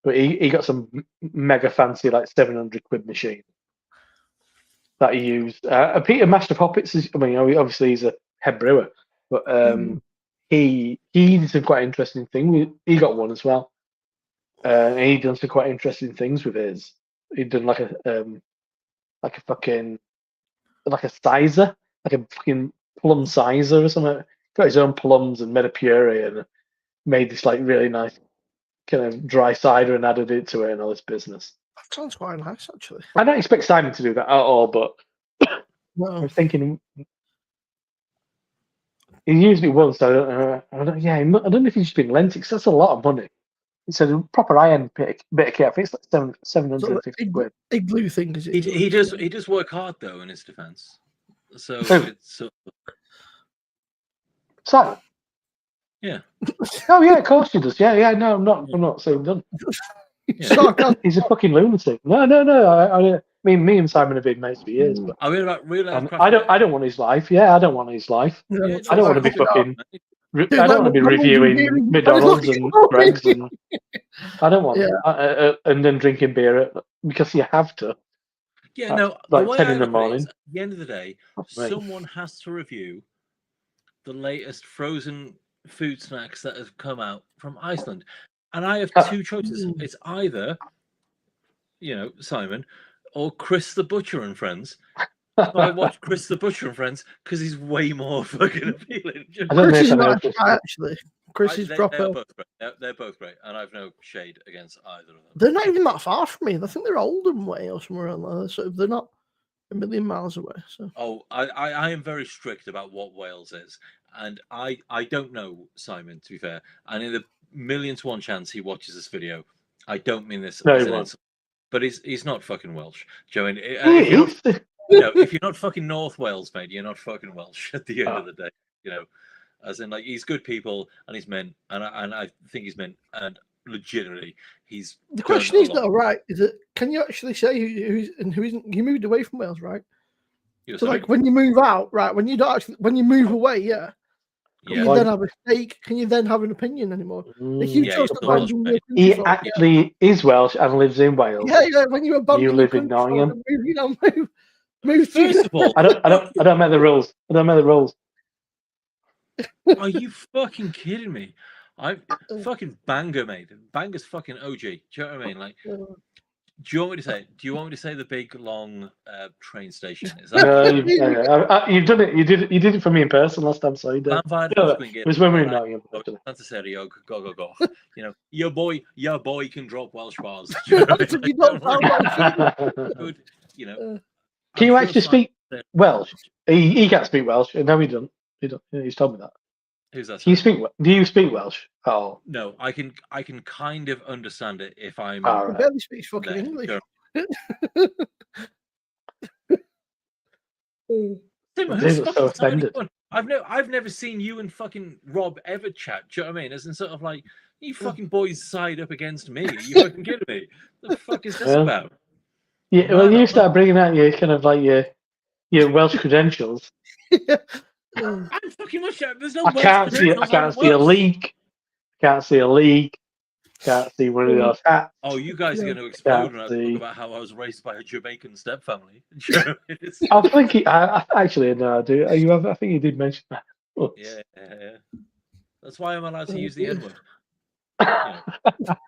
but he got some mega fancy like 700 quid machine that he used. Peter Master Hoppets is. I mean, obviously he's a head brewer, but he did some quite interesting things. He got one as well. He done some quite interesting things with his. He'd done like a fucking like a sizer, like a fucking plum sizer or something. Got his own plums and made a puree and made this like really nice kind of dry cider and added it to it and all this business. That sounds quite nice, actually. I don't expect Simon to do that at all, but No. I'm thinking he used it once. I don't know. Yeah, I don't know if he's just been lent it because that's a lot of money. It's a proper iron bit of kit. I think it's like 750 quid. Igloo thing, is it? He does work hard though in his defence. So Who? it's So, yeah. oh yeah, of course he does. Yeah. No, I'm not saying done. Yeah. He's a fucking lunatic. No. I mean, me and Simon have been mates for years, but I mean about real life. I don't want his life. Yeah, I don't want his life. Yeah, I don't want to be fucking. I don't want to be reviewing McDonald's and Greg's, and I don't want and then drinking beer because you have to. Yeah, no. Like the way 10 I in the look at it morning. is, at the end of the day, someone has to review the latest frozen food snacks that have come out from Iceland, and I have two choices. It's either, Simon, or Chris the Butcher and Friends. So I watch Chris the Butcher and Friends because he's way more fucking appealing. Chris is not actually. Chris is proper. They're both great, and I've no shade against either of them. They're not even that far from me. I think they're Oldham way or somewhere around there. So they're not a million miles away. So. Oh, I am very strict about what Wales is, and I don't know Simon, to be fair. And in the 1,000,000 to 1 chance he watches this video, I don't mean this as an insult, but he's not fucking Welsh. Joe, if you're not fucking North Wales, mate, you're not fucking Welsh at the end of the day. As in, like, he's good people and he's meant, and I think he's meant, and legitimately, he's. The question is though, right? Is it? Can you actually say who isn't? You moved away from Wales, right? So, like, when you move out, right? When you move away, yeah. Can you then have a stake? Can you then have an opinion anymore? If you chose to Welsh, he actually is Welsh and lives in Wales. Yeah. When you abandon, you live in Nottingham. Move. First of all, I don't make the rules. Are you fucking kidding me? I'm fucking Bangor, mate. Bangor's fucking OG. Do you know what I mean? Like, do you want me to say? Do you want me to say the big long train station? Is that? You've done it. You did it for me in person last time, so you did. It was when we were in Nottingham. Go. Your boy can drop Welsh bars. Do you know what I mean? Can you actually speak Welsh? He can't speak Welsh. No, he doesn't. He's told me that. Who's that? Do you speak Welsh at all? No, I can kind of understand it if I'm. Right. He barely speaks fucking English. So offended. I've never seen you and fucking Rob ever chat. Do you know what I mean? As in sort of like, you fucking boys side up against me. Are you fucking kidding me? What the fuck is this about? Yeah, well, you start bringing out your kind of like your Welsh credentials. I'm fucking much. There's no. I can't see a leak. Can't see a leak. Can't see one of those hats. Oh, you guys are going to explode when I talk about how I was raised by a Jamaican step family. I think actually no, I do. I think you did mention that. Yeah. That's why I'm allowed to use the N word.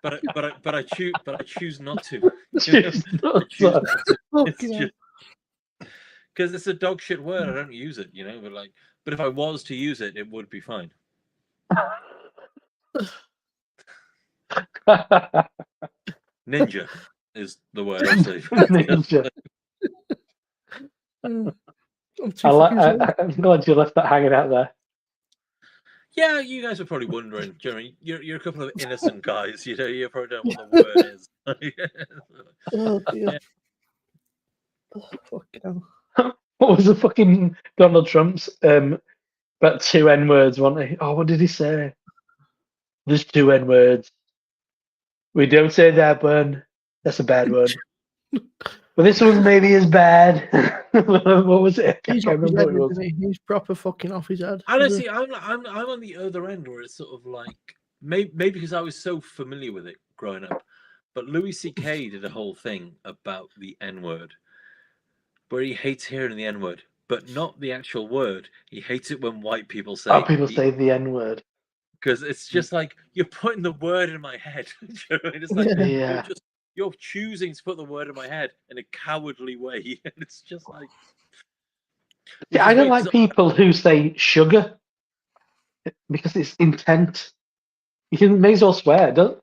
But I choose not to. Because it's a dog shit word. I don't use it, but if I was to use it, it would be fine. Ninja is the word I say. Ninja. I'm glad you left that hanging out there. Yeah, you guys are probably wondering, Jeremy. You're a couple of innocent guys. You probably don't know what the word is. Oh dear. Oh, fucking hell. What was the fucking Donald Trump's about 2 N-words, wasn't he? Oh, what did he say? There's 2 N-words. We don't say that one. That's a bad one. But this one maybe is bad. What was it? He's proper fucking off his head. Honestly, I'm on the other end where it's sort of like maybe because I was so familiar with it growing up. But Louis C.K. did a whole thing about the N-word, where he hates hearing the N-word, but not the actual word. He hates it when white people say. Oh, people say the N-word. Because it's just like you're putting the word in my head. It's like you're choosing to put the word in my head in a cowardly way. And it's just like. Yeah, I don't like people who say sugar because it's intent. You may as well swear. Don't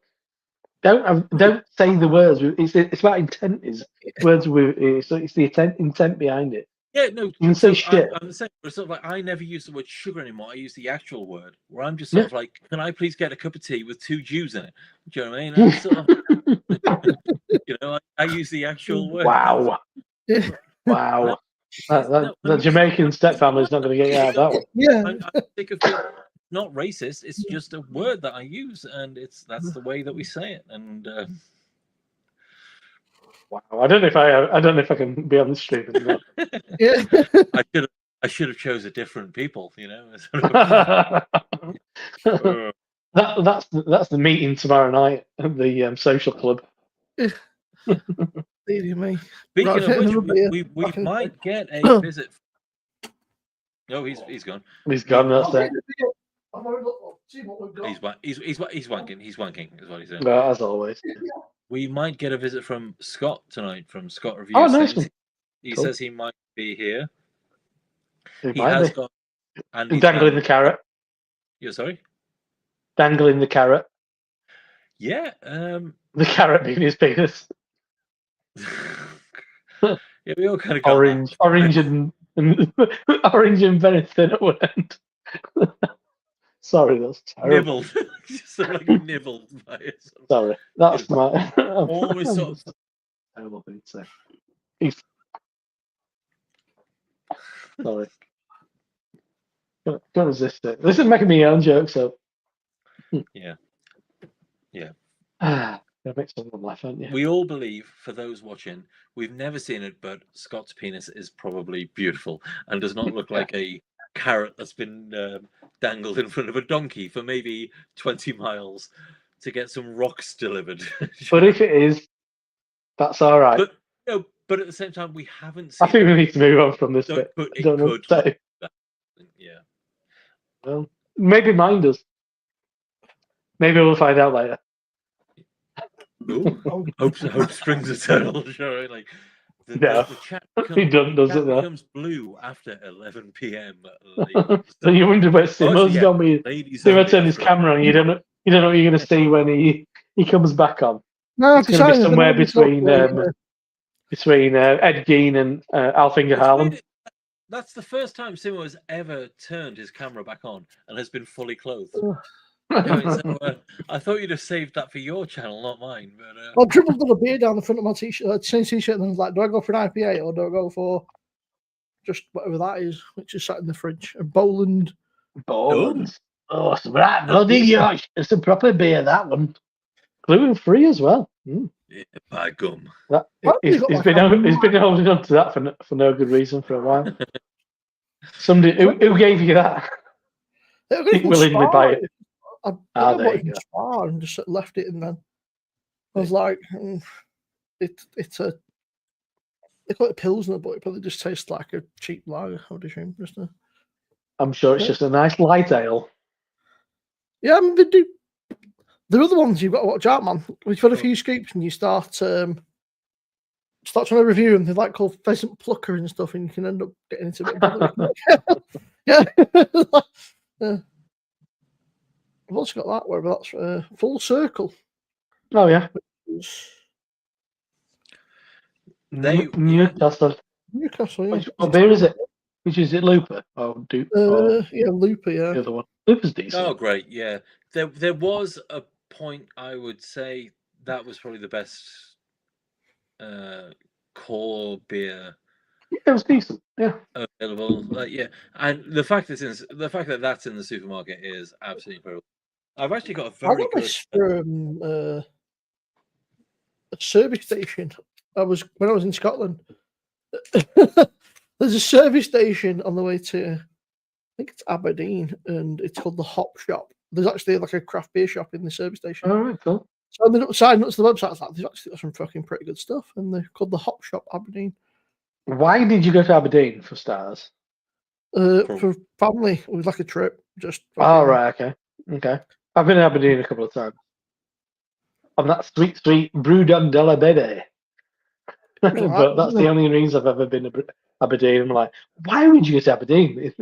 say the words. It's about intent. It's words with it's the intent behind it. Yeah, no. You can say shit. I'm the same. But it's sort of like I never use the word sugar anymore. I use the actual word. Where I'm just sort of like, can I please get a cup of tea with 2 Jews in it? Do you know what I mean? And it's sort of, you know, I use the actual word. Wow. Wow. The Jamaican stepfamily's not going to get you out of that one. Yeah. I'm sick of being not racist. It's just a word that I use, and that's the way that we say it. And wow, I don't know if I can be on the stream. Yeah. I should have chose a different people. You know. That's the meeting tomorrow night at the social club. Speaking of which, we might get a visit. No, he's gone. He's gone. That's it. He's wanking. He's wanking, is what he's saying. Well, as always. We might get a visit from Scott tonight, from Scott Reviews. Oh, nice. He says he might be here. He has got. And dangling the carrot. You're sorry? Dangling the carrot. Yeah. The carrot being his penis. Yeah, we all kind of orange and very thin at one end. Sorry, that's terrible. Nibbled. Just like nibbled by it. Sorry, that's my always sort of terrible thing to say. Sorry. Can't resist it. This is making me your own joke, so yeah. That makes someone laugh, aren't you? We all believe, for those watching, we've never seen it, but Scott's penis is probably beautiful and does not look like a carrot that's been dangled in front of a donkey for maybe 20 miles to get some rocks delivered. But if it is, that's all right. But at the same time, we haven't seen. I think we need to move on from this bit. It could. Yeah. Well, maybe mine does. Maybe we'll find out later. Ooh, hope springs eternal. Sure, like the chat becomes blue after 11 p.m. So you wonder where Simo's gone. Simo turned his camera on. You don't know what you're going to see when he comes back on. No, it's going to be somewhere between Ed Gein and Alfinger Harlan. That's the first time Simo has ever turned his camera back on and has been fully clothed. I thought you'd have saved that for your channel, not mine. But I dribbled a beer down the front of my t-shirt, same t-shirt, and I was like, do I go for an IPA or do I go for just whatever that is, which is sat in the fridge? A Boland. Oh, it's right, bloody gosh. It's a proper beer, that one. Gluten-free as well. Yeah, by gum. He's been holding on to that for no good reason for a while. Somebody who gave you that? Willingly buy it. I bought it in Spar and just left it, and then I was like, it's a they call it Pilsner, but it probably just tastes like a cheap lager, I would assume. I'm sure it's just a nice light ale. Yeah, I mean, they do. The other ones you've got to watch out, man. We've had a few scoops and you start trying to review them. They're like called pheasant plucker and stuff, and you can end up getting into it. Yeah. I've also got that, wherever that's Full Circle. Oh, yeah. Newcastle, yeah. What beer is it? Which is it, Looper? Yeah, Looper, yeah. The other one. Looper's decent. Oh, great, yeah. There was a point, I would say, that was probably the best core beer. Yeah, it was decent, yeah. Available, yeah. And the fact that that's in the supermarket is absolutely incredible. I've actually got a very good from a service station. When I was in Scotland. There's a service station on the way to, I think it's Aberdeen, and it's called the Hop Shop. There's actually like a craft beer shop in the service station. All right, cool. So I ended up signing up to the website. I was like, they've actually got some fucking pretty good stuff, and they're called the Hop Shop Aberdeen. Why did you go to Aberdeen for stars? For family, it was like a trip. Just. Right, okay. I've been to Aberdeen a couple of times. On that sweet Brudandella baby. But that's the only reason I've ever been to Aberdeen. I'm like, why would you go to Aberdeen?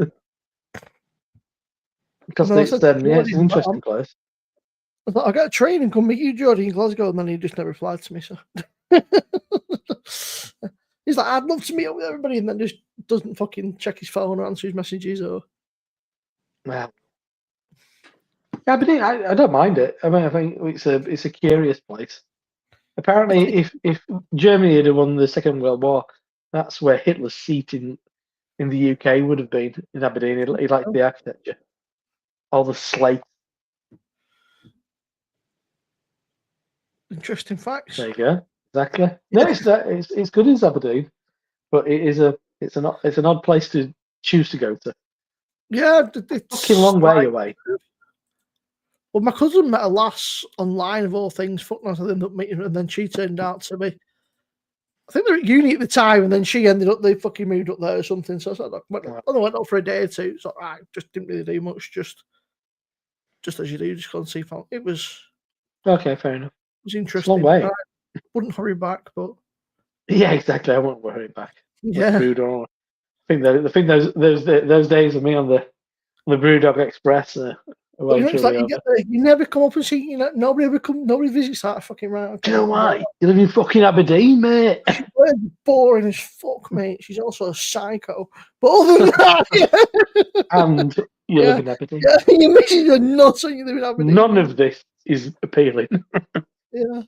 Because it's an interesting place. I thought, I'll get a train and come meet you, Geordie, in Glasgow, and then he just never replied to me. So He's like, I'd love to meet up with everybody, and then just doesn't fucking check his phone or answer his messages or. Well, yeah, but I don't mind it. I mean, I think it's a curious place. Apparently, if Germany had won the Second World War, that's where Hitler's seat in the UK would have been, in Aberdeen. He liked the architecture, all the slate. Interesting facts. There you go. Exactly. No, it's good as Aberdeen, but it's an odd place to choose to go to. Yeah, it's Fucking long way away. Well, my cousin met a lass online of all things. Fuck knows, I ended up meeting her, and then she turned out to be. I think they were at uni at the time, and then she ended up. They fucking moved up there or something. So I went up for a day or two. So I just didn't really do much. Just as you do, just go and see. It was Okay, fair enough. It was interesting. It's a long way. I wouldn't hurry back, but yeah, exactly. I won't hurry back. Yeah, Food on. I think those days of me on the Brewdog Express. Well, it's like you never come up and see. You know, nobody visits that fucking round. Do you know why? You live in fucking Aberdeen, mate. She's boring as fuck, mate. She's also a psycho. But other than that, yeah. And you live in Aberdeen. Yeah, you're missing your nuts when you live in Aberdeen. None of this is appealing. Yeah.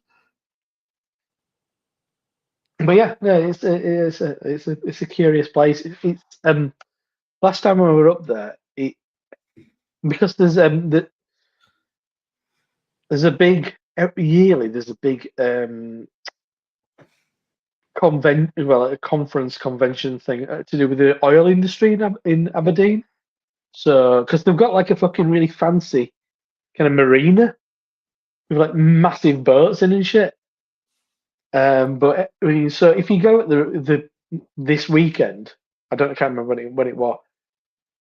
But yeah, no, it's a curious place. It's last time we were up there, because there's a big yearly. There's a big a conference convention thing to do with the oil industry in Aberdeen. So, because they've got like a fucking really fancy kind of marina with like massive boats in and shit. But I mean, so if you go at this weekend, I can't remember when it was.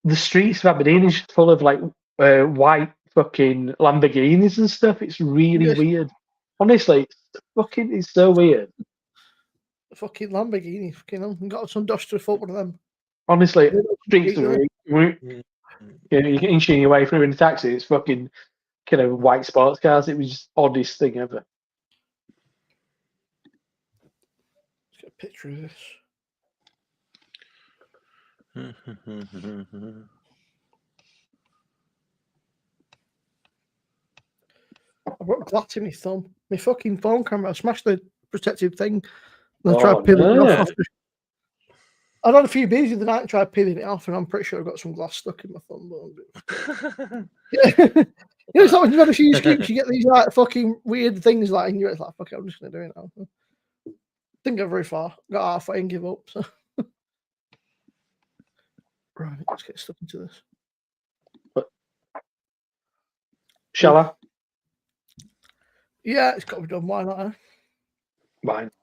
The streets of Aberdeen is just full of like white fucking Lamborghinis and stuff. It's really weird. Honestly, it's so weird. Fucking Lamborghini, fucking got some dust to foot one of them. Honestly, streets are really, you're inching your way through in a taxi. It's fucking kind of white sports cars. It was just oddest thing ever. Let's get a picture of this. I've got glass in my thumb. My fucking phone camera. I smashed the protective thing and I tried peeling it off. I had a few beers the other night and tried peeling it off, and I'm pretty sure I've got some glass stuck in my thumb. Yeah. You know, it's like when you go to shoe scoops, you get these like fucking weird things like in you. It's like, fuck it, I'm just gonna do it now. Didn't go very far. Got halfway and give up. So. Right, let's get stuck into this. Shall I? Yeah, it's got to be done. Why not? Why not?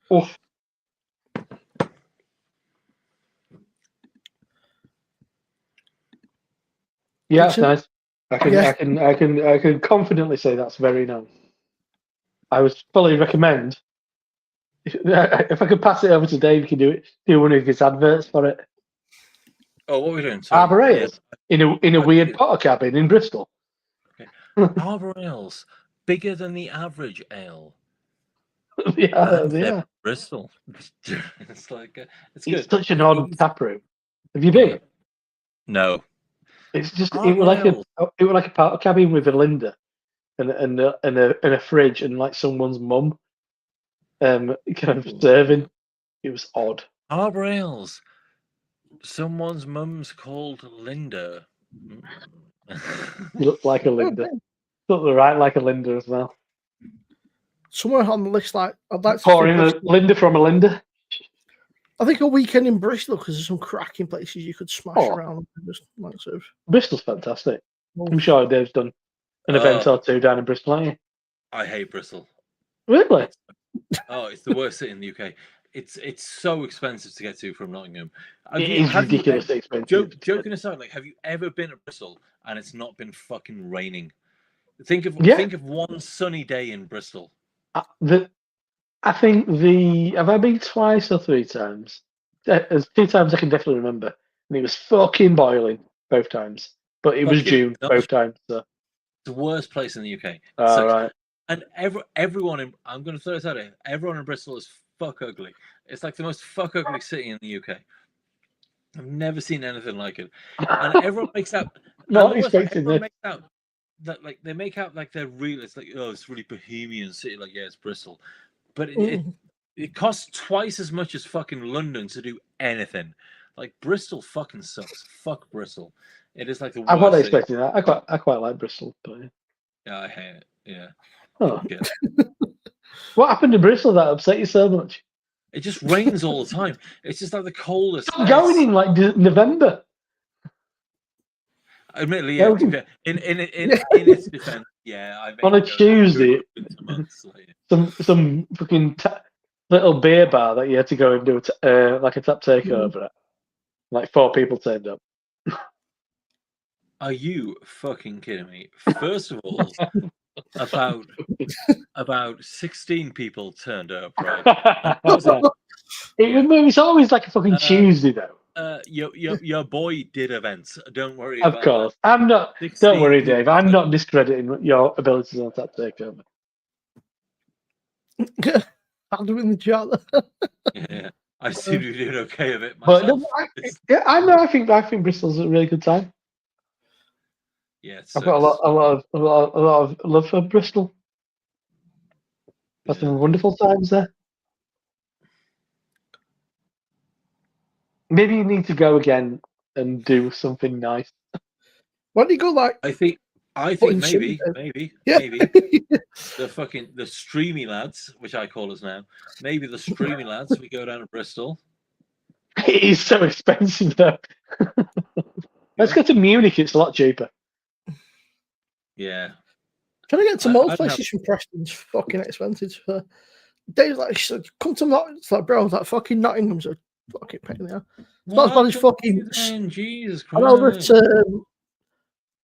Oh. Yeah, it's nice. I can confidently say that's very nice. I would fully recommend. If I could pass it over to Dave, he can do one of his adverts for it. Oh, what are we doing? Arbor Ales in a weird potter cabin in Bristol. Okay. Arbor Ales, bigger than the average ale. Yeah. Bristol. It's like it's good. It's such an odd tap room. Have you been? No. It's just it was like a potter cabin with a Linda and a fridge and like someone's mum kind of serving. It was odd. Arbor Ales. Someone's mum's called Linda. You look like a Linda. Look right like a Linda as well. Somewhere on the list, like I'd like to pouring a Linda from a Linda. I think a weekend in Bristol because there's some cracking places you could smash around. And just like sort of. Bristol's fantastic. I'm sure Dave's done an event or two down in Bristol, haven't you? I hate Bristol. Really? It's the worst city in the UK. It's so expensive to get to from Nottingham. It is ridiculously expensive. Joking aside, like, have you ever been to Bristol and it's not been fucking raining? Think Yeah. of one sunny day in Bristol. I think have I been twice or 3 times? There's 2 times I can definitely remember, and it was fucking boiling both times. But it was Fucking June nuts. both times. So. The worst place in the UK. All right. And everyone in, I'm going to throw this out here. Everyone in Bristol is fuck ugly. It's like the most fuck ugly city in the UK. I've never seen anything like it. And everyone makes out. Not and the worst part, expecting everyone this. makes out that like they make out like they're real. It's like, oh, it's really bohemian city. Like, yeah, it's Bristol, but it costs twice as much as fucking London to do anything. Like, Bristol fucking sucks. Fuck Bristol. It is like the worst. I wasn't city. expecting that. I quite like Bristol, but Yeah, I hate it. Yeah. oh. Yeah. What happened in Bristol that upset you so much? It just rains all the time. It's just like the coldest. Stop going in like November. Admittedly, yeah. Go- In its defense, yeah. I On a Tuesday, months, like, some fucking little beer bar that you had to go and do like a tap takeover at. Like 4 people turned up. Are you fucking kidding me? First of all, about 16 people turned up, right? It's always like a fucking Tuesday though. Your boy did events. Don't worry Of about course. that. I'm not. 16 Don't worry, people. Dave. I'm not discrediting your abilities on tap takeover. I'll do it in the chat. Yeah, I seem to be doing okay of it But myself. no, I think Bristol's a really good time. Yeah, I've got a lot of love for Bristol. Had some wonderful times there. Maybe you need to go again and do something nice. Why don't you go like? I think Putting maybe Yeah. the streamy lads, which I call us now, maybe the streamy lads. We go down to Bristol. It is so expensive though. Let's go to Munich. It's a lot cheaper. Yeah. Trying to get to I'd most have- places from Preston's fucking expensive. Dave's like, come to Nottingham. It's like, bro, that fucking Nottingham's a fucking pain in the ass. It's not as bad as fucking. Then, Jesus I know Christ.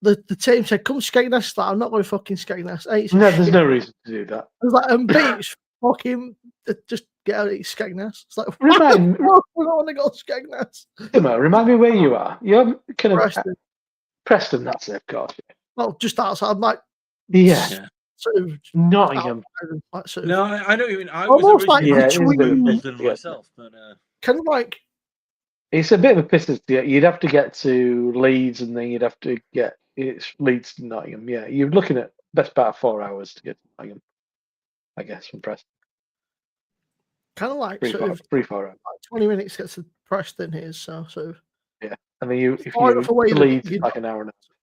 that the team said, come Skegness. Like, I'm not going to fucking Skegness. No, there's no reason to do that. I was like, beach, fucking, just get out of Skegness. It's like, Remind me, we don't want to go to Skegness. remind me where you are. You're kind of Preston. That's it, of course. Well, just outside, like, Yeah. sort of Nottingham. like, sort of, No, I know what you mean. I Almost was like originally between- Wimbledon myself, but kind of like, It's a bit of a piss to get. You'd have to get to Leeds, and then you'd have to get Leeds to Nottingham. Yeah, you're looking at best part of 4 hours to get to Nottingham, I guess, from Preston. kind of like, 4 sort of, hours. like 20 minutes to get to Preston here, so sort of. Yeah, and then if far you enough away to that Leeds, you- it's like an hour and a half.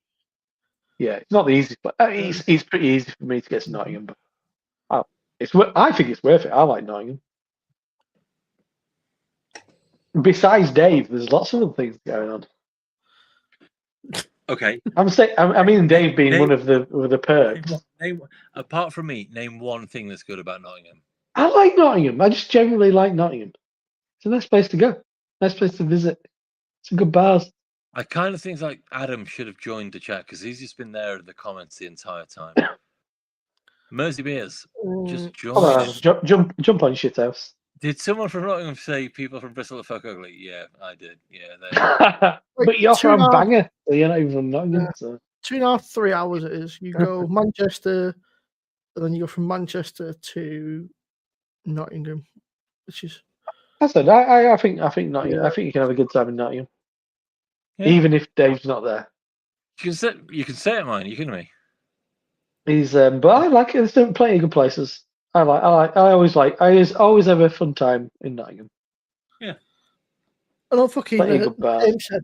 Yeah, it's not the easiest, but it's pretty easy for me to get to Nottingham. But I think it's worth it. I like Nottingham. Besides Dave, there's lots of other things going on. okay. I mean, Dave being one of the perks. Apart from me, name one thing that's good about Nottingham. I like Nottingham. I just generally like Nottingham. It's a nice place to go. Nice place to visit. Some good bars. I kind of think like Adam should have joined the chat because he's just been there in the comments the entire time. Mersey Beers, just Come on, join. jump on shithouse. Did someone from Nottingham say people from Bristol are fuck ugly? Yeah, I did. Yeah, But you're from 2.5 Bangor, so you're not even from Nottingham. Yeah. So. 2.5, 3 hours it is. You go Manchester, and then you go from Manchester to Nottingham, which is. I said, I think Nottingham. Yeah. I think you can have a good time in Nottingham, yeah. even if Dave's not there. You can say it, mine. You kidding me? He's but I like it. There's plenty of good places. I always have a fun time in Nottingham. I know fucking. Plenty of good bars. James said,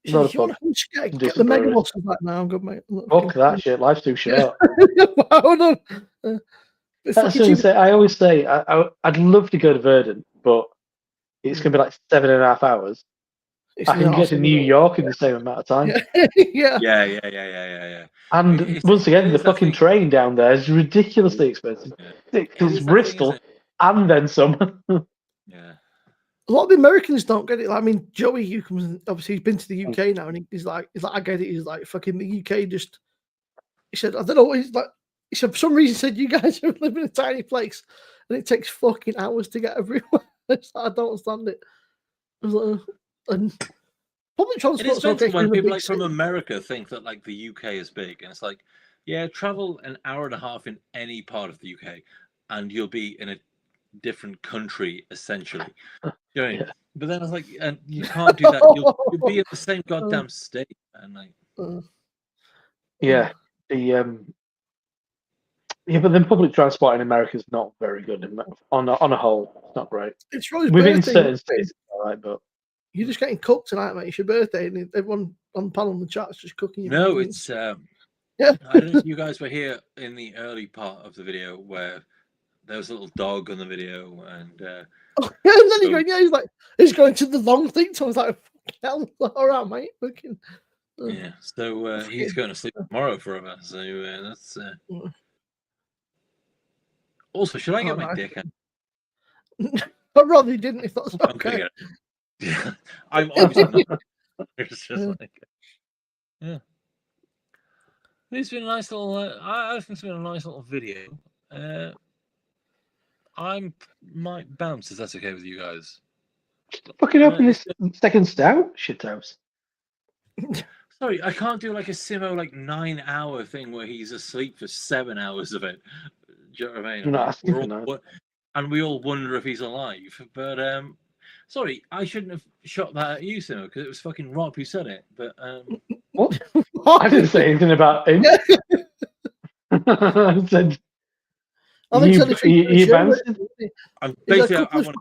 he Not said, a you want to Do get some the mega brewery. bus? I'm like, no, I'm good, mate. Fuck that shit. Life's too short. Hold on. It's That's fucking what I always say. I'd love to go to Verdun, but it's gonna be like 7.5 hours. it's I can get to awesome. New York in the same amount of time. Yeah. Yeah. And It's- once again, the it's that fucking thing- train down there is ridiculously expensive. Yeah. It's Bristol and then some. Yeah. A lot of the Americans don't get it. I mean, Joey Newcomb's obviously he's been to the UK now, and he's like, I get it. He's like, fucking the UK just He said, I don't know what he's like. He said, for some reason, he said, you guys live in a tiny place and it takes fucking hours to get everywhere. It's like, I don't understand it. I was like, and public It is transport's mental okay when in a people big like from city. America think that like the UK is big, and it's like, yeah, travel an hour and a half in any part of the UK, and you'll be in a different country essentially. You know what I mean? Yeah. But then I was like, and you can't do that. You'll be in the same goddamn state, and like, Yeah. But then public transport in America is not very good. On a whole, it's not great. It's Roy's Within birthday. certain states, it's all right, but You're just getting cooked tonight, mate. It's your birthday, and everyone on the panel in the chat's just cooking you. no, it's yeah. I don't know if you guys were here in the early part of the video where there was a little dog on the video, and Oh, yeah, and then so- he's like, he's going to the long thing. So I was like, fucking hell, all right, mate. Fucking, yeah, so he's going to sleep tomorrow forever. So that's. Also, should I get my nice. dick out? I'd rather you didn't if that's I'm gonna okay. get it. Yeah, I'm obviously not. It's just like, yeah. It's been a nice little. I think it's been a nice little video. I might bounce if that's okay with you guys. fucking open this second stout, shithouse. Sorry, I can't do like a Simo like 9-hour thing where he's asleep for 7 hours of it. Do you know what I mean? You're not asking We're for all, that. and we all wonder if he's alive. But sorry, I shouldn't have shot that at you, Simo, because it was fucking Rob who said it. But What? I didn't say anything about him. I said, I think you bounced it? I'm He's like, basically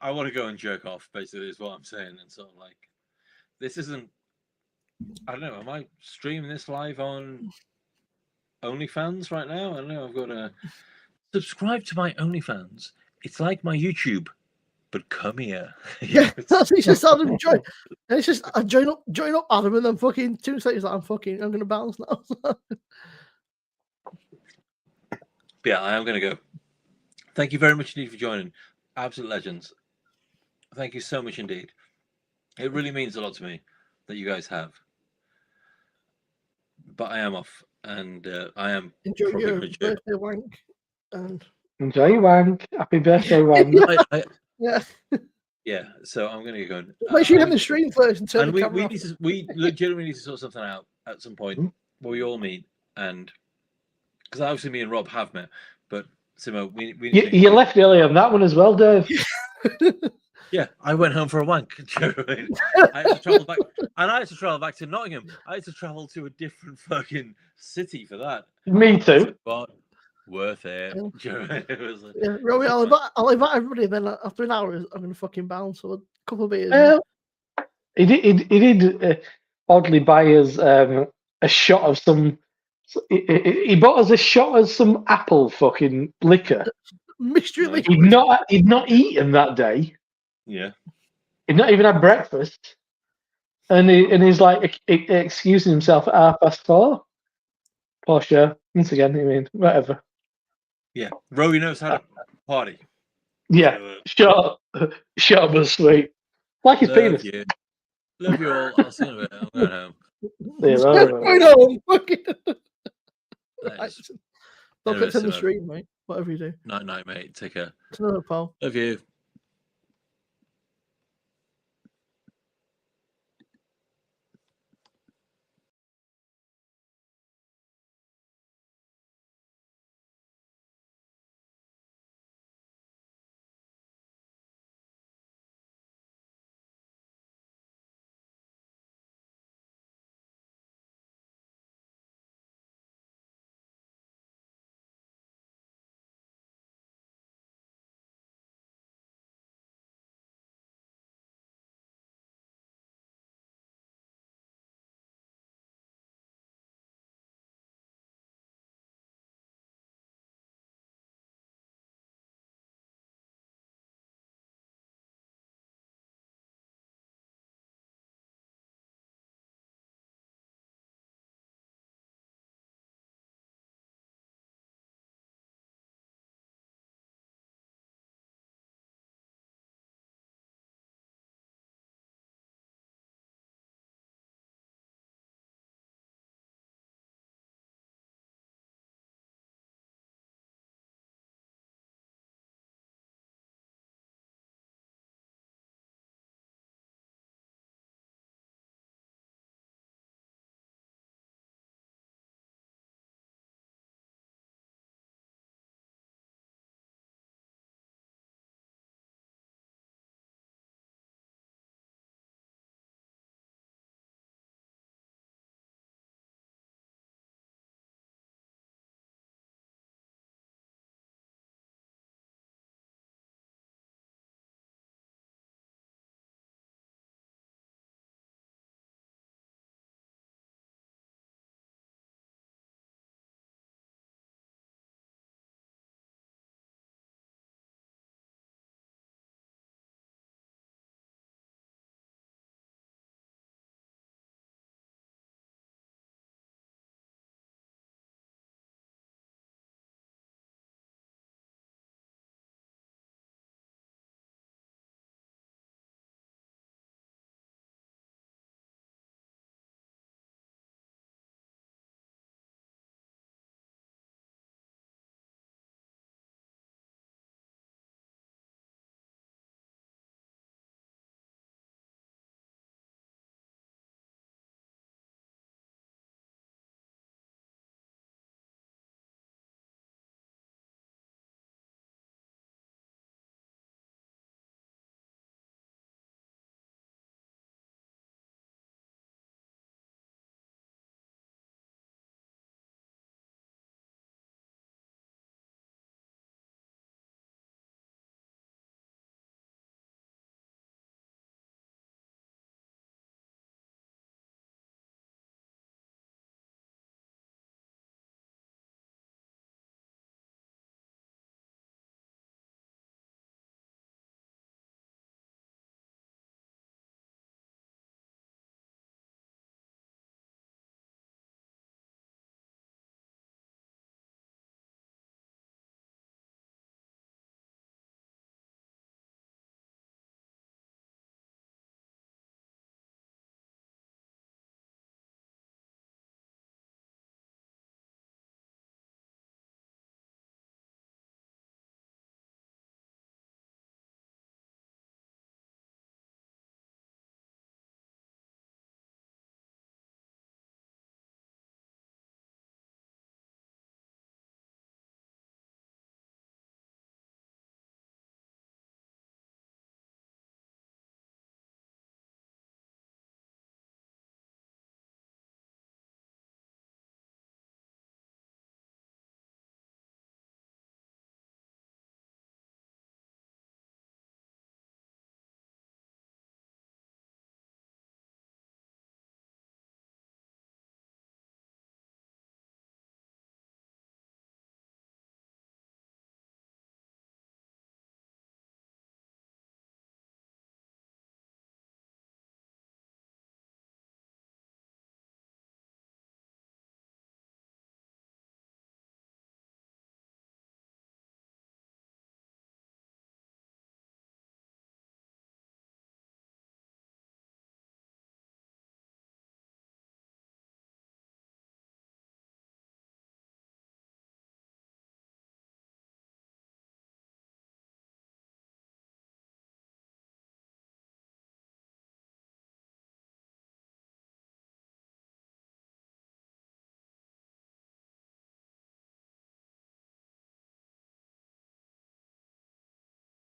I want to go and jerk off. Basically, is what I'm saying. And sort of like, this isn't. I don't know. Am I streaming this live on OnlyFans right now? I don't know. I've got to subscribe to my OnlyFans. It's like my YouTube, but come here. Yeah, that's he just Adam join. And it's just I join up Adam, and then fucking 2 seconds like I'm gonna bounce now. Yeah, I am going to go. Thank you very much indeed for joining. Absolute legends. Thank you so much indeed. It really means a lot to me that you guys have. But I am off, and I am Enjoy probably your gonna jerk. birthday wank, and Enjoy your wank. Happy birthday, wank. yeah. Yeah, so I'm going to go. Make sure you end the stream first and turn And the camera off. we legitimately need to sort something out at some point where we all meet, and because obviously me and Rob have met, but Simo, we You left early on that one as well, Dave. Yeah, I went home for a wank. Do you know what I mean? I had to travel back, and I had to travel back to Nottingham. I had to travel to a different fucking city for that. Me too. But worth it. Do you know what I mean? It was like, Yeah, Robbie, I'll invite everybody. Then after an hour, I'm gonna fucking bounce. So a couple of beers. He did oddly buy us a shot of some. He bought us a shot of some apple fucking liquor. Mystery liquor. He'd not eaten that day. yeah. He'd not even had breakfast, and he's like excusing himself at 4:30. Poor show. Once again, I mean, whatever. Yeah. Rowie knows how to party. Yeah, So, shut up and sweet. Like his love penis. you. Love you all. I'll see you in a bit. I'm going home. Yeah, I know. Fucking. Thanks. Don't Anyway, click on the so- stream, mate. Whatever you do. Night, night, mate. Take care. It's another pal. Love you.